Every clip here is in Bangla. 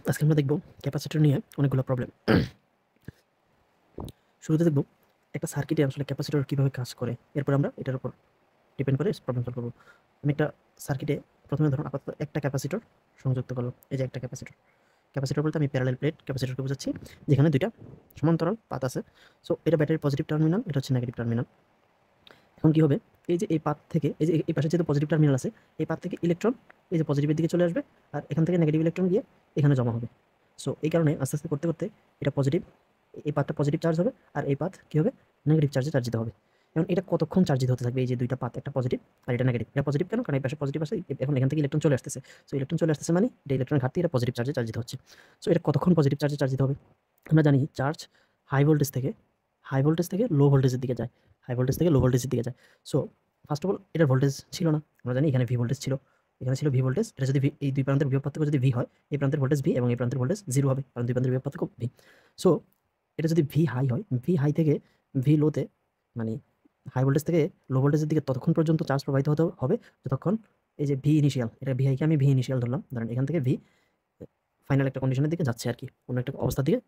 আজকে আমরা দেখব ক্যাপাসিটর নিয়ে অনেকগুলো প্রবলেম। শুরুতে দেখব একটা সার্কিটে আসলে ক্যাপাসিটর কীভাবে কাজ করে, এরপর আমরা এটার উপর ডিপেন্ড করে প্রবলেম সলভ করব। আমি একটা সার্কিটে প্রথমে ধরুন আপাতত একটা ক্যাপাসিটর সংযুক্ত করলাম। এই যে একটা ক্যাপাসিটর, ক্যাপাসিটর বলতে আমি প্যারালাল প্লেট ক্যাপাসিটরকে বোঝাচ্ছি, যেখানে দুইটা সমান্তরাল পাত আছে। সো এটা ব্যাটারির পজিটিভ টার্মিনাল, এটা হচ্ছে নেগেটিভ টার্মিনাল। এখন কী হবে, এই যে এই পাত থেকে এই যে এই পাশে যেহেতু পজিটিভ টার্মিনাল আছে, এই পাত থেকে ইলেকট্রন এই যে পজিটিভের দিকে চলে আসবে, আর এখান থেকে নেগেটিভ ইলেকট্রন গিয়ে এখানে জমা হবে। সো এই কারণে আস্তে আস্তে করতে করতে এটা পজিটিভ, এই পাতটা পজিটিভ চার্জ হবে, আর এই পাত কী হবে, নেগেটিভ চার্জে চার্জিত হবে। এখন এটা কতক্ষণ চার্জিত হতে থাকবে, এই যে দুইটা পাত, একটা পজিটিভ আর এটা নেগেটিভ। এটা পজিটিভ কেন, কারণ এই পাশে পজিটিভ আসে, এখন এখান থেকে ইলেকট্রন চলে আসতেছে। সো ইলেকট্রন চলে আসতেছে মানে এটা ইলেকট্রন ঘাটতি, এটা পজিটিভ চার্জে চার্জিত হচ্ছে। সো এটা কতক্ষণ পজিটিভ চার্জে চার্জিত হবে। আমরা জানি চার্জ হাই ভোল্টেজ থেকে লো ভোল্টেজের দিকে যায়, হাই ভোল্টেজ থেকে লো ভোল্টেজের দিকে যায়। সো ফার্স্ট অফ অল এটার ভোল্টেজ ছিল না, আমরা জানি এখানে ভি ভোল্টেজ ছিল, এখানে ছিল ভি ভোল্টেজ। এটা যদি এই দুই প্রান্তের বিভব পার্থক্য যদি ভি হয়, এই প্রান্তের ভোল্টেজ ভি এবং এই প্রান্তের ভোল্টেজ 0 হবে, কারণ দুই প্রান্তের বিভব পার্থক্য ভি। সো এটা যদি ভি হাই হয়, ভি হাই থেকে ভি লোতে, মানে হাই ভোল্টেজ থেকে লো ভোল্টেজের দিকে ততক্ষণ পর্যন্ত চার্জ প্রবাহিত হতে হবে যতক্ষণ এই যে ভি ইনিশিয়াল, এটা ভি হাইকে আমি ভি ইনিশিয়াল ধরলাম, ধরেন এখান থেকে ভি ফাইনাল একটা কন্ডিশনের দিকে যাচ্ছে আর কি, অন্য একটা অবস্থার দিকে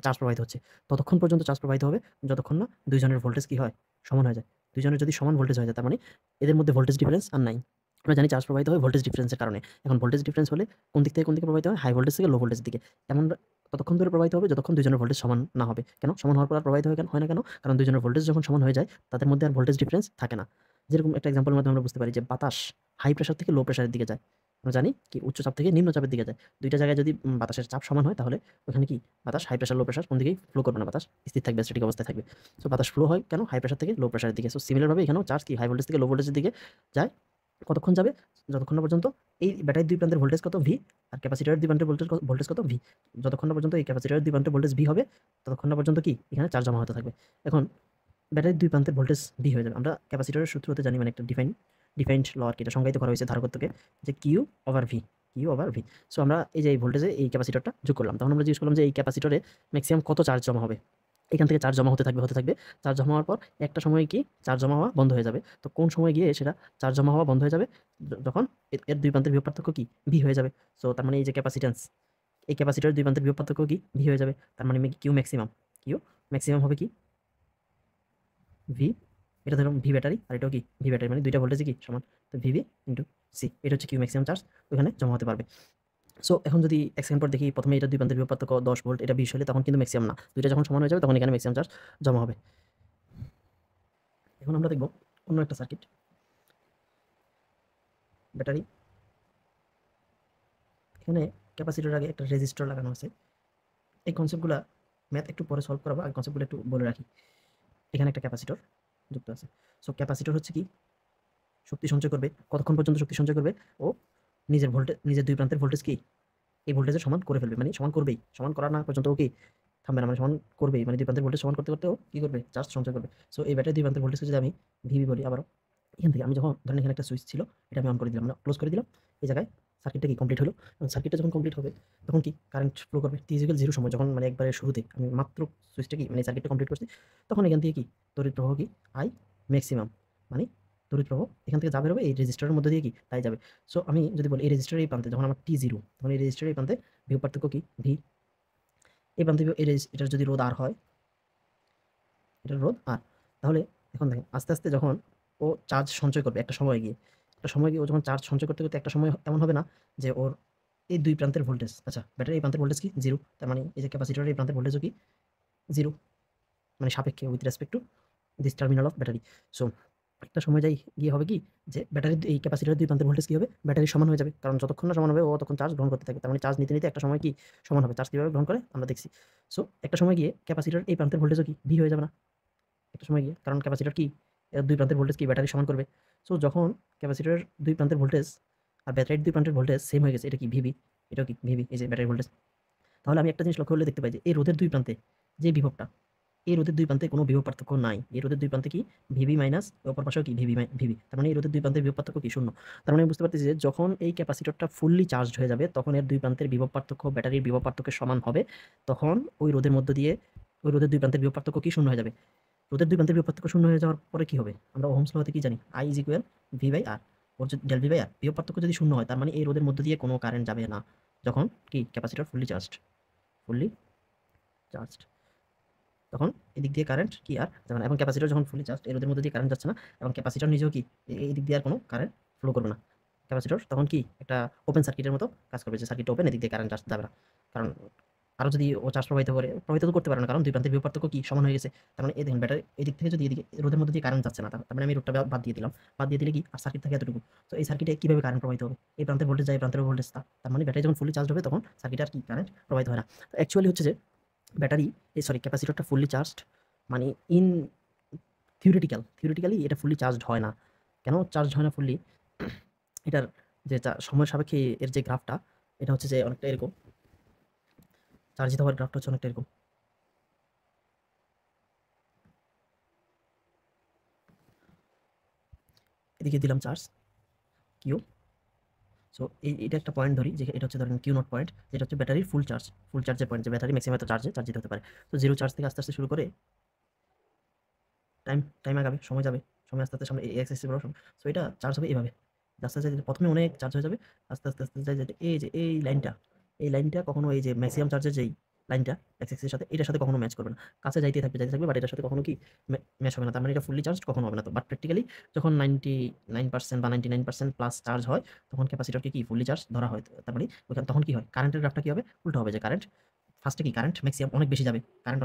চার্জ প্রবাহিত হচ্ছে, ততক্ষণ পর্যন্ত চার্জ প্রবাহিত হবে যতক্ষণ না দুইজনের ভোল্টেজ কি হয়, সমান হয়ে যায়। দুইজনের যদি সমান ভোল্টেজ হয়ে যায়, তার মানে এদের মধ্যে ভোল্টেজ ডিফারেন্স আর নাই। আমরা জানি চার্জ প্রবাহিত হয় ভোল্টেজ ডিফারেন্সের কারণে। এখন ভোল্টেজ ডিফারেন্স হলে কোন দিক থেকে কোন দিকে প্রবাহিত হয়, হাই ভোল্টেজ থেকে লো ভোল্টেজের দিকে। এমন ততক্ষণ ধরে প্রবাহিত হবে যতক্ষণ দুইজনের ভোল্টেজ সমান না হবে। কেন সমান হওয়ার পর আর প্রবাহিত হয় না কেন, কারণ দুইজনের ভোল্টেজ যখন সমান হয়ে যায় তাদের মধ্যে আর ভোল্টেজ ডিফারেন্স থাকে না। যেরকম একটা এক্সাম্পলের মাধ্যমে আমরা বুঝতে পারি যে বাতাস হাই প্রেশার থেকে লো প্রেশারের দিকে যায়, আমরা জানি কি উচ্চ চাপ থেকে নিম্ন চাপের দিকে যায়। দুইটা জায়গায় যদি বাতাসের চাপ সমান হয়, তাহলে ওখানে কি বাতাস হাই প্রেশার লো প্রেশার কোন দিকেই ফ্লো করবে না, বাতাস স্থির থাকবে, স্ট্যাটিক অবস্থায় থাকবে। সো বাতাস ফ্লো হয় কেন, হাই প্রেশার থেকে লো প্রেশারের দিকে। সো সিমিলারভাবে এখানেও চার্জ কি হাই ভোল্টেজ থেকে লো ভোল্টেজের দিকে যায়। কতক্ষণ যাবে, যতক্ষণ না পর্যন্ত এই ব্যাটারির দুই প্রান্তের ভোল্টেজ কত ভি, আর ক্যাপাসিটরের দুই প্রান্তের ভোল্টেজ কত ভি। যতক্ষণ না পর্যন্ত এই ক্যাপাসিটরের দুই প্রান্তের ভোল্টেজ ভি হবে, ততক্ষণ না পর্যন্ত কি এখানে চার্জ জমা হতে থাকবে। এখন ব্যাটারির দুই প্রান্তের ভোল্টেজ ভি হয়ে যাবে। আমরা ক্যাপাসিটরের সূত্রতে জানি, মানে একটা ডিফাইন্ড ল আর কি, এটা সংজ্ঞায়িত করা হয়েছে ধারকত্বকে, যে কিউ ওভার ভি। সো আমরা এই যে এই ভোল্টেজে এই ক্যাপাসিটরটা যোগ করলাম, তখন আমরা জিজ্ঞেস করলাম যে এই ক্যাপাসিটরে ম্যাক্সিমাম কত চার্জ জমা হবে। এখান থেকে চার্জ জমা হতে থাকবে। চার্জ জমা হওয়ার পর একটা সময় কি চার্জ জমা হওয়া বন্ধ হয়ে যাবে। তো কোন সময় গিয়ে সেটা চার্জ জমা হওয়া বন্ধ হয়ে যাবে, যখন এর দুই প্রান্তের বিভব পার্থক্য কি ভি হয়ে যাবে। সো তার মানে এই যে ক্যাপাসিট্যান্স, এই ক্যাপাসিটরের দুই প্রান্তের বিভব পার্থক্য কি ভি হয়ে যাবে। তার মানে কিউ ম্যাক্সিমাম হবে কি ভি, এটা ধরুন ভি ব্যাটারি আর এটাও কি ভি ব্যাটারি, মানে দুইটা ভোল্টেজই কি সমান। তো ভিভি ইন্টু সি, এটা হচ্ছে কিউ ম্যাক্সিমাম চার্জ ওখানে জমা হতে পারবে। সো এখন যদি এক সেকেন্ড পর দেখি, প্রথমে এটা দুই প্রান্তের বিভব পার্থক্য 10 ভোল্ট, এটা 20 হলে তখন কিন্তু ম্যাক্সিমাম না, দুইটা যখন সমান হয়ে যাবে তখন এখানে ম্যাক্সিমাম চার্জ জমা হবে। এখন আমরা দেখব অন্য একটা সার্কিট, ব্যাটারি। এখানে ক্যাপাসিটরের আগে একটা রেজিস্টর লাগানো আছে। এই কনসেপ্টগুলো ম্যাথ একটু পরে সলভ করাবো, আগে কনসেপ্টগুলো একটু বলে রাখি। এখানে একটা ক্যাপাসিটর যুক্ত আছে। সো ক্যাপাসিটর হচ্ছে কি শক্তি সঞ্চয় করবে, কতক্ষণ পর্যন্ত শক্তি সঞ্চয় করবে, ও নিজের দুই প্রান্তের ভোল্টেজ কি এই ভোল্টেজে সমান করে ফেলবে, মানে সমান করবেই, সমান করা না পর্যন্ত ও কি থামবে না, মানে সমান করবেই, মানে দুই প্রান্তের ভোল্টেজ সমান করতে করতে ও কি করবে, চার্জ সঞ্চয় করবে। সো এই ব্যাটারি দুই প্রান্তের ভোল্টেজকে যদি আমি ভিভি বলি, আবারও এখান থেকে আমি যখন ধরেন এখানে একটা সুইচ ছিল, এটা আমি অন করে দিলাম, মানে ক্লোজ করে দিলাম, এই জায়গায় সার্কিটটা কি কমপ্লিট হলো। এবং সার্কিটটা যখন কমপ্লিট হবে তখন কি কারেন্ট ফ্লো করবে t0 সময়, যখন মানে একবারে শুরুতে আমি মাত্র সুইচটা কি মানে সার্কিটটা কমপ্লিট করছি, তখন এখান থেকে কি তড়িৎ প্রবাহ কি আই ম্যাক্সিমাম, মানে তড়িৎ প্রবাহ এখান থেকে যা বেরোবে এই রেজিস্টারের মধ্যে দিয়ে কি তাই যাবে। সো আমি যদি বলি এই রেজিস্টারের এই প্রান্তে যখন আমার t0, তখন এই রেজিস্টারের এই প্রান্তে বিভব পার্থক্য কি ভি, এই প্রান্তে এটার যদি রোধ আর হয়, এটার রোধ আর, তাহলে এখন দেখেন আস্তে আস্তে যখন ও চার্জ সঞ্চয় করবে একটা সময় গিয়ে ও যখন চার্জ সঞ্চয় করতে করতে একটা সময় এমন হবে না যে ওর এই দুই প্রান্তের ভোল্টেজ, আচ্ছা ব্যাটারি এই প্রান্তের ভোল্টেজ কি 0, তার মানে এই যে ক্যাপাসিটরের এই প্রান্তের ভোল্টেজও কি 0, মানে সাপেক্ষে with respect to this terminal of battery. So একটা সময় গিয়ে হবে কি যে ব্যাটারির এই ক্যাপাসিটরের দুই প্রান্তের ভোল্টেজ কি হবে, ব্যাটারি সমান হয়ে যাবে, কারণ যতক্ষণ না সমান হবে ও তখন চার্জ গ্রহণ করতে থাকবে, তার মানে চার্জ নিতে নিতে একটা সময় কি সমান হবে। চার্জ কীভাবে গ্রহণ করে আমরা দেখছি। সো একটা সময় গিয়ে ক্যাপাসিটর এই প্রান্তের ভোল্টেজও কি ভি হয়ে যাবে না একটা সময় গিয়ে, কারণ ক্যাপাসিটর কি এর দুই প্রান্তের ভোল্টেজ কি ব্যাটারি সমান করবে। সো যখন ক্যাপাসিটরের দুই প্রান্তের ভোল্টেজ আর ব্যাটারির দুই প্রান্তের ভোল্টেজ সেম হয়ে গেছে, এটা কি ভিভি, এটাও কি ভিভি, এই যে ব্যাটারি ভোল্টেজ। তাহলে আমি একটা জিনিস লক্ষ্য করলে দেখতে পাই যে এই রোধের দুই প্রান্তে যে বিভবটা, এই রোধের দুই প্রান্তে কোনো বিভব পার্থক্য নাই। এই রোধের দুই প্রান্তে কি ভিভি মাইনাস, অপর পাশেও কি ভিভি, তার মানে এই রোধের দুই প্রান্তের বিভব পার্থক্য কি শূন্য। তার মানে আমি বুঝতে পারতেছি যে যখন এই ক্যাপাসিটরটা ফুললি চার্জড হয়ে যাবে, তখন এর দুই প্রান্তের বিভব পার্থক্য ব্যাটারির বিভব পার্থক্যের সমান হবে, তখন ওই রোধের মধ্য দিয়ে ওই রোধের দুই প্রান্তের বিভব পার্থক্য কি শূন্য হয়ে যাবে। রোধের দুই প্রান্তের বিভব পার্থক্য শূন্য হয়ে যাওয়ার পরে কি হবে, আমরা ওহমস ল হতে কি জানি, I = V/R, ওর যে ডেল V/R বিভব পার্থক্য যদি শূন্য হয়, তার মানে এই রোধের মধ্য দিয়ে কোনো কারেন্ট যাবে না। যখন কি ক্যাপাসিটর ফুললি চার্জড তখন এদিক দিয়ে কারেন্ট কি আর যাবে না, এবং ক্যাপাসিটর যখন ফুললি চার্জ এর মধ্যে দিয়ে কারেন্ট যাচ্ছে না, এবং ক্যাপাসিটর নিজেও কি এই দিক দিয়ে আর কোনো কারেন্ট ফ্লো করবে না। ক্যাপাসিটর তখন কি একটা ওপেন সার্কিটের মতো কাজ করবে, যে সার্কিট ওপেন, এদিক দিয়ে কারেন্ট আসতে যাবে না। কারণ আরও যদি ও চার্জ প্রবাহিত তো করতে পারে না, কারণ দুই প্রান্তের বিভব পার্থক্য কি সমান হয়ে গেছে। তার মানে এই দেখুন ব্যাটারি এদিক থেকে যদি এদিকে রোদের মধ্যে দিয়ে কারেন্ট যাচ্ছে না, তার মানে আমি রোডটা বাদ দিয়ে দিলাম, বাদ দিয়ে দিলে কি আর সার্কিট থাকে এতটুকু। তো এই সার্কিটে কিভাবে কারেন্ট প্রবাহিত হবে, এই প্রান্তে ভোল্টেজ যায়, এই প্রান্তের ভোল্টেজ তার মানে ব্যাটারি যখন ফুললি চার্জ হবে তখন সার্কিটে আর কি কারেন্ট প্রবাহিত হয় না। তো অ্যাকচুয়ালি হচ্ছে যে ব্যাটারি ক্যাপাসিটরটা ফুললি চার্জড মানে ইন থিওরিটিক্যালি এটা ফুললি চার্জড হয় না। কেন চার্জ হয় না ফুললি? এটার যে সময়ের সাপেক্ষে এর যে গ্রাফটা, এটা হচ্ছে যে অনেকটা এরকম, চার্জিত হওয়ার গ্রাফটা হচ্ছে অনেকটা এরকম। এদিকে দিলাম চার্জ কিউ। সো এটা একটা পয়েন্ট ধরি, যে এটা হচ্ছে ধরেন কিউ নট পয়েন্ট, যেটা হচ্ছে ব্যাটারির ফুল চার্জের পয়েন্ট, যে ব্যাটারি ম্যাক্সিমাম চার্জিত হতে পারে। তো জিরো চার্জ থেকে আস্তে আস্তে শুরু করে টাইম আগাবে, সময় যাবে, সময় আস্তে আস্তে সামনে এই এক্স এক্সিস বরাবর। সো এটা চার্জ হবে এভাবে, আস্তে আস্তে প্রথমে অনেক চার্জ হয়ে যাবে, আস্তে আস্তে আস্তে যায় যেটা এই যে এই লাইনটা কখনো এই যে ম্যাক্সিমাম চার্জের যেই লাইনটা এক্স এক্সিসের সাথে, এটার সাথে কখনো ম্যাচ করবে না, কাছে যাইতে থাকবে, বাট এটার সাথে কখনো কি ম্যাচ হবে না। তার মানে এটা ফুললি চার্জ কখনো হবে না। তো বাট প্র্যাকটিক্যালি যখন 99% বা 99% প্লাস চার্জ হয়, তখন ক্যাপাসিটরকে কি ফুললি চার্জ ধরা হয়। তার মানে ওখানে তখন কি হয়, কারেন্টের গ্রাফটা কি হবে, উল্টো হবে, যে ফার্স্টে কি কারেন্ট ম্যাক্সিমাম অনেক বেশি যাবে, কারণ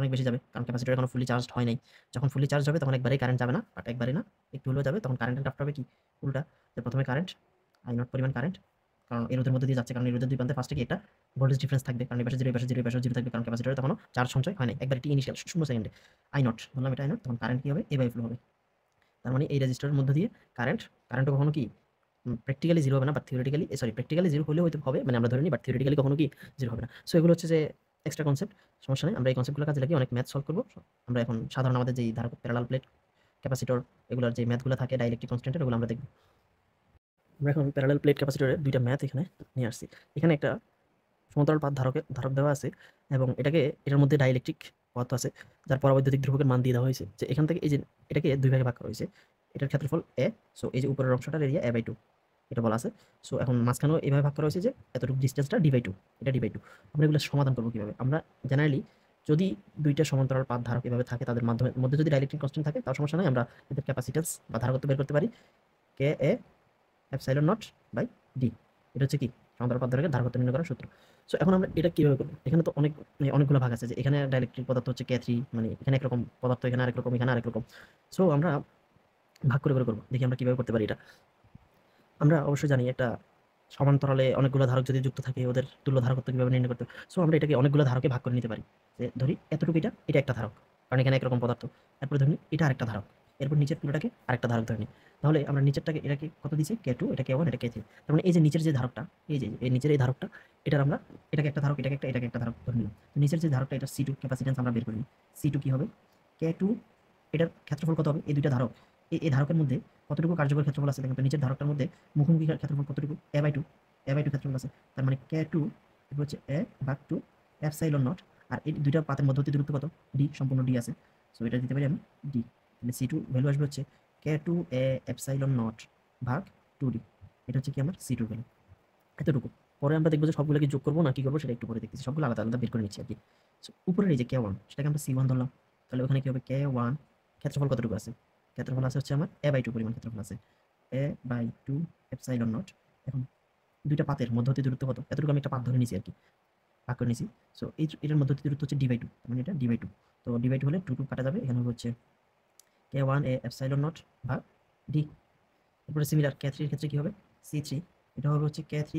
ক্যাপাসিটর এখনো ফুললি চার্জ হয় নাই। যখন ফুললি চার্জ হবে তখন একবারেই কারেন্ট যাবে না, বাট একবারে না, একটু হলেও যাবে, তখন কারেন্টের গ্রাফটা হবে কি উল্টা, যে প্রথমে কারেন্ট আই নট পরিমাণ কারেন্ট, কারণ এই রোধের মধ্যে দিয়ে যাচ্ছে, কারণ এই রোধের দুই প্রান্তে ফার্স্টে কি একটা ভোল্টেজ ডিফারেন্স থাকবে, কারণ এই পাশে জিরো, এই পাশে জিরো, এই পাশে জিরো থাকবে, কারণ ক্যাপাসিটরে তখনও চার্জ সঞ্চয় হয় নাই, একবার একটি ইনিশিয়াল 0 সেকেন্ডে আই নট বললাম, এটা আই নট, তখন কারেন্ট কি হবে, এভাবে ফ্লো হবে। তার মানে এই রেজিস্টারের মধ্যে দিয়ে কারেন্ট কখনো কি প্র্যাকটিক্যালি জিরো হবে না, বাট প্র্যাকটিক্যালি জিরো হলেও হয়তো হবে, মানে আমরা ধরে নিই, বাট থিওরিটিক্যালি কখনো কি জিরো হবে না। সো এগুলো হচ্ছে যে এক্সট্রা কনসেপ্ট, সমস্যা নেই, আমরা এই কনসেপ্টগুলো কাজে লাগিয়ে অনেক ম্যাথ সলভ করবো। আমরা এখন সাধারণ আমাদের যেই ধারক, প্যারালাল প্লেট, ক্যাপাসিটর, এগুলোর যে ম্যাথগুলো থাকে, ডাইলেকট্রিক কনস্ট্যান্টের, ওগুলো আমরা দেখব। আমরা এখন প্যারালাল প্লেট ক্যাপাসিটরের দুইটা ম্যাথ এখানে নিয়ে আসছি। এখানে একটা সমান্তরাল পাত ধারক দেওয়া আছে, এবং এটার মধ্যে ডাইলেকট্রিক পদার্থ আছে, যার পরাবৈদ্যুতিক ধ্রুবকের মান দিয়ে দেওয়া হয়েছে, যে এখান থেকে এই যে এটাকে দুই ভাগে ভাগ করা হয়েছে, এটার ক্ষেত্রফল এ, সো এই যে উপরের অংশটার এরিয়া a/2 এটা বলা আছে। সো এখন মাঝখানেও এইভাবে ভাগ করা হয়েছে, যে এতটুকু ডিস্টেন্সটা d/2, এটা d/2। আমরা এগুলো সমাধান করবো কিভাবে? আমরা জেনারেলি যদি দুইটা সমান্তরাল পাত ধারক এভাবে থাকে, তাদের মধ্যে যদি ডাইলেকট্রিক কনস্ট্যান্ট থাকে, তাও সমস্যা নাই, আমরা এদের ক্যাপাসিট্যান্স বা ধারকত্ব বের করতে পারি, K A epsilon naught by D. এটা হচ্ছে কি সমান্তরাল পাত ধারকের ধারকত্ব নির্ণয় করার সূত্র। সো এখন আমরা এটা কিভাবে করবো? এখানে তো অনেকগুলো ভাগ আছে, যে এখানে ডাইলেকট্রিক পদার্থ হচ্ছে K3, মানে এখানে একরকম পদার্থ, এখানে আরেক রকম, এখানে আরেক রকম। সো আমরা ভাগ করে করবো, দেখি আমরা কিভাবে করতে পারি এটা। আমরা অবশ্যই জানি একটা সমান্তরালে অনেকগুলো ধারক যদি যুক্ত থাকে, ওদের তুল্য ধারকত্ব কিভাবে নির্ণয় করতে। সো আমরা এটাকে অনেকগুলো ধারকে ভাগ করে নিতে পারি, যে ধরি এতটুকু এটা একটা ধারক, কারণ এখানে একরকম পদার্থ। এরপরে ধরি এটা আরেকটা ধারক, এরপর নিচের পুরোটাকে আরেকটা ধারক ধরে নিই। তাহলে আমরা নিচেরটাকে এটাকে কত দিচ্ছি, K2, এটা K1, এটা K3। তার মানে এই যে নিচের যে ধারকটা, এই নিচের এই ধারকটা, এটার আমরা এটাকে একটা ধারক, এটাকে একটা ধারক ধরে নিলাম। তো নিচের যে ধারকটা, এটা C2 ক্যাপাসিট্যান্স আমরা বের করি। C2 কি হবে, K2, এটার ক্ষেত্রফল কত হবে, এই দুইটা ধারক, এই ধারকের মধ্যে কতটুকু কার্যকর ক্ষেত্রফল আছে দেখেন তো, নিচের ধারকটার মধ্যে মুখোমুখি ক্ষেত্রফল কতটুকু, a/2 ক্ষেত্রফল আছে। তার মানে K2 হচ্ছে a/2 এপসাইলন নট, আর এই দুইটা পাতের মধ্যবর্তী দূরত্ব কত, d, সম্পূর্ণ d আছে। সো এটা দিতে পারি আমি d। তাহলে C2 ভ্যালু আসবে হচ্ছে K2 a এপসাইলন নট ভাগ 2d। এটা হচ্ছে কি আমার C2 ভ্যালু, এতটুকু। পরে আমরা দেখবো যে সবগুলোকে যোগ করবো না কি করবো সেটা একটু পরে দেখতেছি, সবগুলো আলাদা আলাদা বের করে নিচ্ছি আর কি। সো উপরের এই যে K1, সেটাকে আমরা C1 ধরলাম, তাহলে ওখানে কি হবে, K1 ক্ষেত্রফল কতটুকু আছে, ক্ষেত্রফল আছে হচ্ছে আমার a/2 পরিমাণ ক্ষেত্রফল আছে, a/2 এপসাইলন নট। এখন দুইটা পাতের মধ্যবর্তী দূরত্ব কত, এতটুকু আমি একটা পাত ধরে নিছি আর কি, ভাগ করে নিছি। সো এটার মধ্যবর্তী দূরত্ব হচ্ছে d/2, মানে এটা d/2। তো d/2 হলে 2 কাটা যাবে, এখানে হচ্ছে K1 a এপসাইলন নট ভাগ d। এরপরে সিমিলার K3 এর ক্ষেত্রে কি হবে, C3, এটা হবে হচ্ছে K3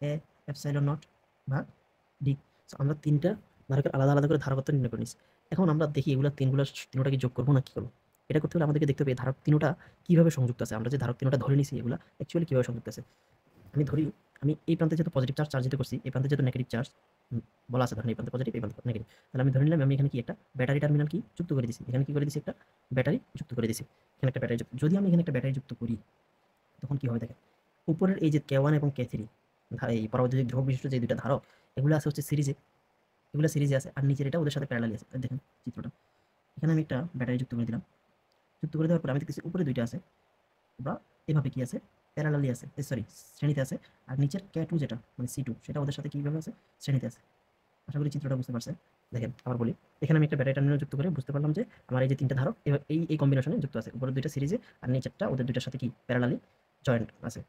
a এপসাইলন নট ভাগ d। সো আমরা তিনটা ধারকের আলাদা আলাদা করে ধারকত্ব নির্ণয় করে নিছি। এখন আমরা দেখি এগুলো তিনোটাকে যোগ করবো না কি করবো। এটা করতে হলে আমাদেরকে দেখতে হবে ধারক তিনোটা কিভাবে সংযুক্ত আছে, আমরা যে ধারক তিনোটা ধরে নিছি এগুলা অ্যাকচুয়ালি কিভাবে সংযুক্ত আছে। আমি ধরি আমি এই প্রান্তে যেহেতু পজিটিভ চার্জ চার্জিত করছি, এই প্রান্তে যেহেতু নেগেটিভ চার্জ বলা আছে, ধরেন এই প্রান্তে পজিটিভ, এই প্রান্তে নেগেটিভ, তাহলে আমি ধরে নিলাম আমি এখানে কি একটা ব্যাটারি টার্মিনাল কি যুক্ত করে দিছি, এখানে কি করে দিছি, একটা ব্যাটারি যুক্ত করে দিছি, এখানে একটা ব্যাটারি যদি আমি এখানে একটা ব্যাটারি যুক্ত করি, তখন কি হবে দেখেন, উপরের এই যে K1 এবং K3 এই পরবর্তী ধ্রুবক বিশিষ্ট যে দুইটা ধারক, এগুলো আছে হচ্ছে সিরিজে, এগুলো সিরিজে আছে, আর নিচের এটা ওদের সাথে প্যারালালি আছে। দেখেন চিত্রটা, এখানে আমি একটা ব্যাটারি যুক্ত করে দিলাম, যুক্ত করে দেওয়ার পর আমি দেখতেছি উপরে দুইটা আছে, বা এভাবে কি আছে, প্যারালালি আছে, সরি শ্রেণীতে আছে, আর নিচের K2 যেটা মানে C2 সেটা ওদের সাথে কিভাবে আছে, শ্রেণীতে আছে। আশা করি চিত্রটা বুঝতে পারছেন। দেখেন আবার বলি, এখানে আমি একটা ব্যাটারি টার্মিনাল যুক্ত করে বুঝতে পারলাম যে আমার এই যে 3টা ধারক এই কম্বিনেশনে যুক্ত আছে, উপরের 2টা সিরিজে আর নিচেরটা ওদের 2টার সাথে কি প্যারালালি জয়েন্ট আছে।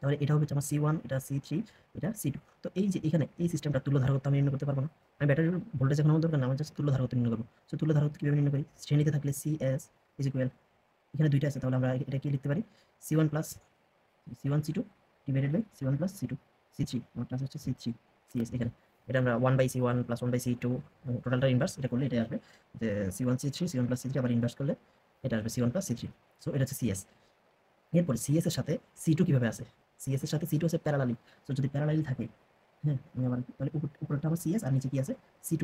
তাহলে এটা হচ্ছে আমার C1, এটা C3, এটা C2। তো এই যে এখানে এই সিস্টেমটা তুল্য ধারকত্ব আমি নির্ণয় করতে পারবো না। আমি ব্যাটারির ভোল্টেজ এখন আমার দরকার না, আমার জাস্ট তুল্য ধারকত্ব নির্ণয় করবো। সো তুল্য ধারকত্ব কিভাবে নির্ণয় করি? শ্রেণীতে থাকলে CS ইজ ইকুয়াল, এখানে 2টা আছে তাহলে আমরা এটা কি লিখতে পারি, C1 plus C1 C2 divided by C1 plus C2 C3, আমার ক্লাস হচ্ছে C3 CS। এখানে এটা আমরা 1/C1 প্লাস 1/C2 টোটালটা ইনভার্স এটা করলে এটা আসবে যে C1 C3 C1 plus C3 আবার ইনভার্স করলে এটা আসবে C1 প্লাস C3। সো এটা হচ্ছে CS। এরপরে CS এর সাথে C2 কিভাবে আছে? CS এর সাথে C2 আছে প্যারালালি। সো যদি প্যারালালি থাকে, হ্যাঁ আমি আবার তাহলে উপরটা আমার CS আর নিচে কি আছে C2,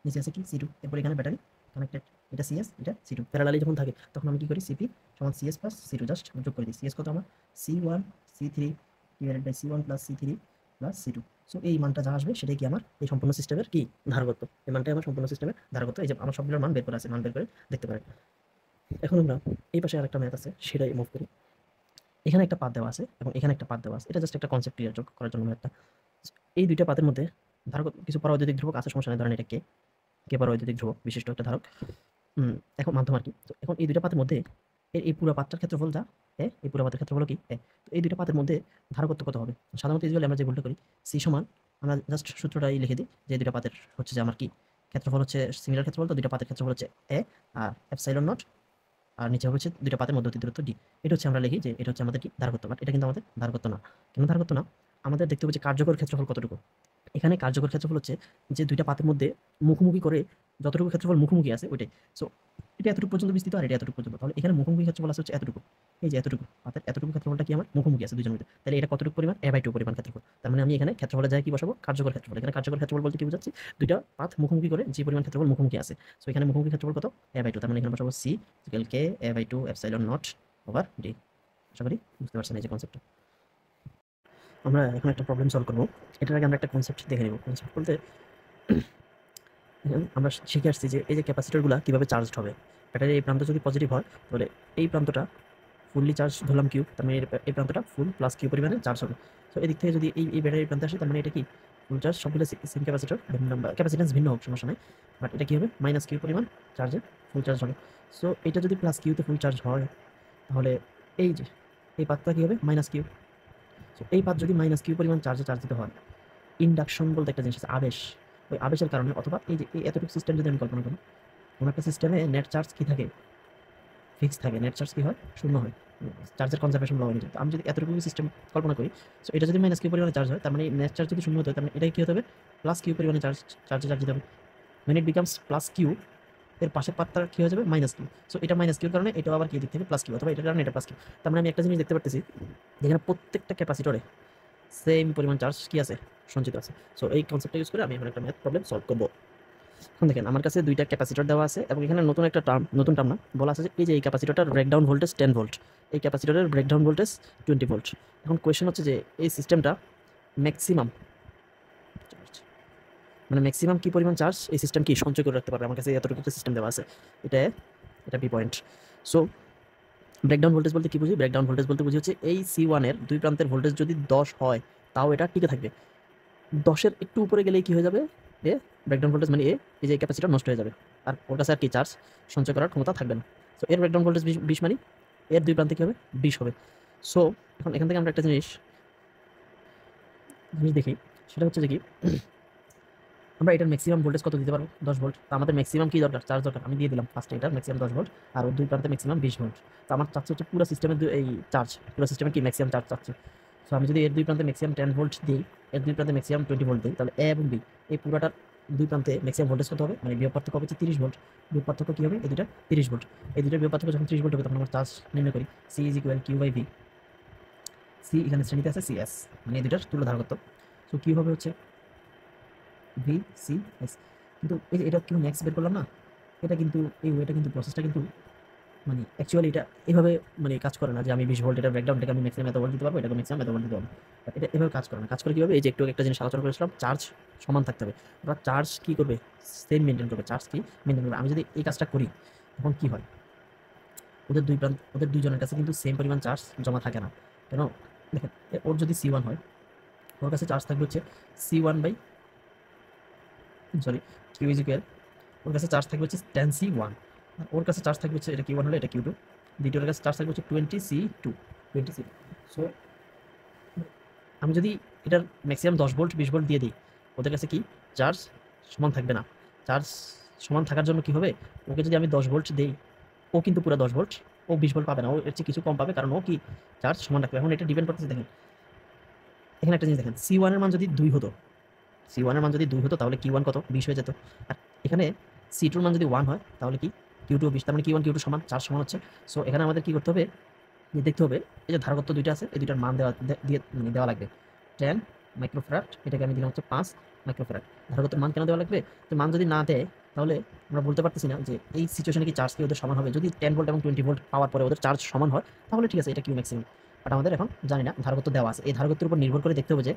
নিচে আছে কি C2। এরপর এখানে ব্যাটারি কানেক্টেড, এটা CS এটা C2 প্যারালালি যখন থাকে তখন আমি কি করি, CP সমান CS প্লাস C2 জাস্ট যোগ করে দিই। CS কত আমার C1 C3 divided by C1 plus C3 plus C2। So এই মানটা যা আসবে সেটাই কি আমার এই সম্পূর্ণ সিস্টেমের কি ধারকত্ব, এই মানটাই আমার সম্পূর্ণ সিস্টেমের ধারকত্ব। এই যে আমার সবগুলোর মান বের করে আছে, মান বের করে দেখতে পারেন। এখন আমরা এই পাশে আরেকটা ম্যাথ আছে সেটাই মুভ করি। এখানে একটা পাত দেওয়া আছে এবং এখানে একটা পাত দেওয়া আছে, এটা জাস্ট একটা কনসেপ্ট ক্লিয়ার করার জন্য একটা। এই 2টা পাতের মধ্যে ধারক কিছু পরাবৈদ্যুতিক ধ্রুবক আছে, সমস্যা নেই, ধরেন এটা কে পরাবৈদ্যুতিক ধ্রুবক বিশিষ্ট একটা ধারক। এখন মাধ্যম আর কি। তো এখন এই 2টা পাতের মধ্যে এই পুরো পাতটার ক্ষেত্রফল যা এই পুরো পাতের ক্ষেত্রফল কি তো এই 2টা পাতের মধ্যে ধারকত্ব কত হবে? সাধারণত ইউজুয়ালি আমরা যে ভুলটা করি, সি সমান আমরা জাস্ট সূত্রটাই লিখে দিই যে 2টা পাতের হচ্ছে যে আমার কি ক্ষেত্রফল হচ্ছে সিমিলার ক্ষেত্রফল, তো 2টা পাতের ক্ষেত্রফল হচ্ছে এ আর এপসাইলন নট, আর নিচে হচ্ছে 2টা পাতের মধ্যবর্তী দূরত্ব ডি। এটা হচ্ছে আমরা লিখি যে এটা হচ্ছে আমাদের কি ধারকত্ব, বাট এটা কিন্তু আমাদের ধারকত্ব না। কেন ধারকত্ব না? আমাদের দেখতে হবে যে কার্যকর ক্ষেত্রফল কতটুকু। এখানে কার্যকর ক্ষেত্রফল হচ্ছে যে 2টা পাতের মধ্যে মুখোমুখি করে যতটুকু ক্ষেত্রফল মুখোমুখি আছে ওইটাই। সো এটা এতটুকু পর্যন্ত বিস্তৃত আর এটা এতটুকু পর্যন্ত, তাহলে এখানে মুখোমুখি ক্ষেত্রফল আছে হচ্ছে এতটুকু, এই যে এতটুকু পাতের এতটুকু ক্ষেত্রফলটা কি আমার মুখোমুখি আছে দুজনের মধ্যে, তাহলে এটা কতটুকু পরিমাণ a/2 পরিমাণ ক্ষেত্রফল। তার মানে আমি এখানে ক্ষেত্রফলের জায়গায় কি বসাবো, কার্যকর ক্ষেত্রফল। এখানে কার্যকর ক্ষেত্রফল বলতে কি বোঝাচ্ছি, 2টা পাত মুখোমুখি করে যে পরিমাণ ক্ষেত্রফল মুখোমুখি আছে। সো এখানে মুখোমুখি ক্ষেত্রফল কত, a/2। তার মানে এখানে বসাবো c equal k a/2 epsilon not over d। আশা করি বুঝতে পারছেন এই যে কনসেপ্টটা। আমরা এখন একটা প্রবলেম সলভ করবো। এটার আগে আমরা একটা কনসেপ্ট দেখে নেব। কনসেপ্ট বলতে আমরা শিখে আসছি যে এই যে ক্যাপাসিটরগুলো কিভাবে চার্জড হবে। ব্যাটারির এই প্রান্ত যদি পজিটিভ হয় তাহলে এই প্রান্তটা ফুললি চার্জ ধরলাম কিউ, তার মানে এই প্রান্তটা ফুল প্লাস কিউ পরিমাণে চার্জ হবে। তো এদিক থেকে যদি এই ব্যাটারির প্রান্তে আসে তার মানে এটা কি ফুল চার্জ, সবগুলো সেম ক্যাপাসিটর, ক্যাপাসিটেন্স ভিন্ন হোক সমস্যা নেই, বাট এটা কি হবে মাইনাস কিউ পরিমাণ চার্জে ফুল চার্জ হবে। সো এটা যদি প্লাস কিউতে ফুল চার্জ হয় তাহলে এই যে এই পাতটা কি হবে মাইনাস কিউ। সো এই পাত যদি মাইনাস কিউ পরিমাণ চার্জে চার্জ দিতে হয়, ইন্ডাকশন বলতে একটা জিনিস আছে আবেশ, ওই আবেশের কারণে অথবা এই যে এই এতটুকু সিস্টেম যদি আমি কল্পনা করি, কোনো একটা সিস্টেমে নেট চার্জ কি থাকে, ফিক্স থাকে, নেট চার্জ কি হয় শূন্য হয়, চার্জের কনজারভেশন ল অনুযায়ী। তো আমি যদি এতটুকু সিস্টেম কল্পনা করি, সো এটা যদি মাইনাস কিউ পরিমাণে চার্জ হয় তার মানে নেট চার্জ যদি শূন্য হতে হয় তার মানে এটাই কি হতে হবে প্লাস কিউ পরিমাণে চার্জে চার্জ দিতে হবে। when it becomes plus Q, এর পাশের পাতটা কি হয়ে যাবে মাইনাস কিউ। সো এটা মাইনাস কিউর কারণে এটাও আবার কি দিক থেকে প্লাস কিউ, অথবা এটার কারণে এটা প্লাস কিউ। তার মানে আমি একটা জিনিস দেখতে পারতেছি যেখানে প্রত্যেকটা ক্যাপাসিটরে সেম পরিমাণ চার্জ কি আছে সঞ্চিত আছে। সো এই কনসেপ্টটা ইউজ করে আমি এখন একটা ম্যাথ প্রবলেম সলভ করবো। এখন দেখেন আমার কাছে 2টা ক্যাপাসিটর দেওয়া আছে এবং এখানে নতুন একটা টার্ম, নতুন টার্ম না, বলা আছে যে এই যে এই ক্যাপাসিটরটার ব্রেকডাউন ভোল্টেজ 10 ভোল্ট, এই ক্যাপাসিটরের ব্রেকডাউন ভোল্টেজ 20 ভোল্ট। এখন কোয়েশ্চেন হচ্ছে যে এই সিস্টেমটা ম্যাক্সিমাম মানে ম্যাক্সিমাম কি পরিমাণ চার্জ এই সিস্টেম কি সঞ্চয় করে রাখতে পারবে। আমার কাছে এতটুকু একটা সিস্টেম দেওয়া আছে, এটা B point. So breakdown voltage বলতে কি বুঝি, ব্রেকডাউন ভোল্টেজ বলতে বুঝি হচ্ছে এই C1 এর 2 প্রান্তের ভোল্টেজ যদি 10 হয় তাও এটা টিকে থাকবে, 10-এর একটু উপরে গেলেই কি হয়ে যাবে এ ব্রেকডাউন ভোল্টেজ মানে এই যে ক্যাপাসিটর নষ্ট হয়ে যাবে, আর ওর কাছে আর কি চার্জ সঞ্চয় করার ক্ষমতা থাকবে না। সো এর ব্রেকডাউন ভোল্টেজ 20 মানে এর 2 প্রান্তে কি হবে 20 হবে। সো এখন এখান থেকে আমরা একটা জিনিস দেখি, সেটা হচ্ছে যে কি আমরা এটার ম্যাক্সিমাম ভোল্টেজ কত দিতে পারবো 10 ভোল্ট। তো আমাদের ম্যাক্সিমাম কি দরকার, চার্জ দরকার, আমি দিয়ে দিলাম ফার্স্টে এটার ম্যাক্সিমাম 10 ভোল্ট আর ওর 2 প্রান্তে ম্যাক্সিমাম 20 ভোল্ট। তো আমার চাচ্ছে হচ্ছে পুরো সিস্টেমের এই চার্জ, পুরো সিস্টেমের কি ম্যাক্সিমাম চার্জ চাচ্ছে। সো আমি যদি এর 2 প্রান্তে ম্যাক্সিমাম 10 ভোল্ট দিই, এর 2 প্রান্তে ম্যাক্সিমাম 20 ভোল্ট দিই, তাহলে এ এবং বি এই পুরোটার 2 প্রান্তে ম্যাক্সিমাম ভোল্টেজ কত হবে, মানে বিয়োগ পার্থক্য হবে 30 ভোল্ট। বিয়োগ পার্থক্য কি হবে, এই দুটা 30 ভোল্ট, এই দুটো বিয়োগ পার্থক্য যখন 30 ভোল্ট হবে তখন আমরা চার্জ নির্ণয় করি C is equal Q by V. C এখানে শ্রেণীতে আছে সিএস, মানে এই দুটার তুল্য ধারকত্ব। সো কিউ হবে হচ্ছে ভি সি এস। কিন্তু এই যে এটা কিন্তু ম্যাক্স বের করলাম না, এটা কিন্তু এই ওয়েটা কিন্তু প্রসেসটা কিন্তু মানে অ্যাকচুয়ালি এটা এভাবে মানে কাজ করে না যে আমি 20 ভোল্ট এটা ব্রেকডাউনটাকে আমি ম্যাক্সিমাম এত ভোল্ট দিতে পারবো, এটাকে ম্যাক্সিমাম এত ভোল্ট দিতে পারবো। এটা এভাবে কাজ করে না। কাজ করে কীভাবে, এই যে একটু একটা জিনিস আলোচনা করেছিলাম, চার্জ সমান থাকতে হবে। ওরা চার্জ কী করবে, সেম মেনটেন করবে, চার্জ কি মেনটেন করবে। আমি যদি এই কাজটা করি তখন কী হয়, ওদের দুজনের কাছে কিন্তু সেম পরিমাণ চার্জ জমা থাকে না। কেন দেখেন, ওর যদি C1 হয়, ওর কাছে চার্জ থাকবে হচ্ছে C1 by sorry Q is equal, ওর কাছে চার্জ থাকবে হচ্ছে 10C1, ওর কাছে চার্জ থাকবে হচ্ছে এটা Q1 হলে এটা Q2, দ্বিতীয়টার কাছে চার্জ থাকবে হচ্ছে 20C2 20C। সো আমি যদি এটার ম্যাক্সিমাম 10 ভোল্ট 20 ভোল্ট দিয়ে দিই, ওদের কাছে কি চার্জ সমান থাকবে না। চার্জ সমান থাকার জন্য কি হবে, ওকে যদি আমি 10 ভোল্ট দেই, ও কিন্তু পুরো 10 ভোল্ট, ও 20 ভোল্ট পাবে না, ও এর চেয়ে কিছু কম পাবে, কারণ ও কি চার্জ সমান রাখবে। এখন এটা ডিপেন্ড করতেছে, দেখেন এখানে একটা জিনিস দেখেন, C1 এর মান যদি 2 হতো, C1 এর মান যদি 2 হতো তাহলে Q1 কত 20 হয়ে যেত। আর এখানে C2 এর মান যদি 1 হয় তাহলে কি Q2 20, তার মানে Q1 Q2 সমান, চার্জ সমান হচ্ছে। সো এখানে আমাদের কি করতে হবে, যে দেখতে হবে এই যে ধারকত্ব দুইটা আছে, এই দুইটার মান দেওয়া লাগবে 10 মাইক্রোফ্যারাড, এটাকে আমি দিলাম হচ্ছে 5 মাইক্রোফ্যারাড। ধারকত্বের মান কেন দেওয়া লাগবে, যে মান যদি না দেয় তাহলে আমরা বলতে পারতেছি না যে এই সিচুয়েশনে কি চার্জ কি ওদের সমান হবে। যদি 10 ভোল্ট এবং 20 ভোল্ট পাওয়ার পরে ওদের চার্জ সমান হয় তাহলে ঠিক আছে, এটা কিউ ম্যাক্সিমাম। বাট আমাদের এখন জানি না, ধারকত্ব দেওয়া আছে, এই ধারকত্বের উপর নির্ভর করে দেখতে হবে যে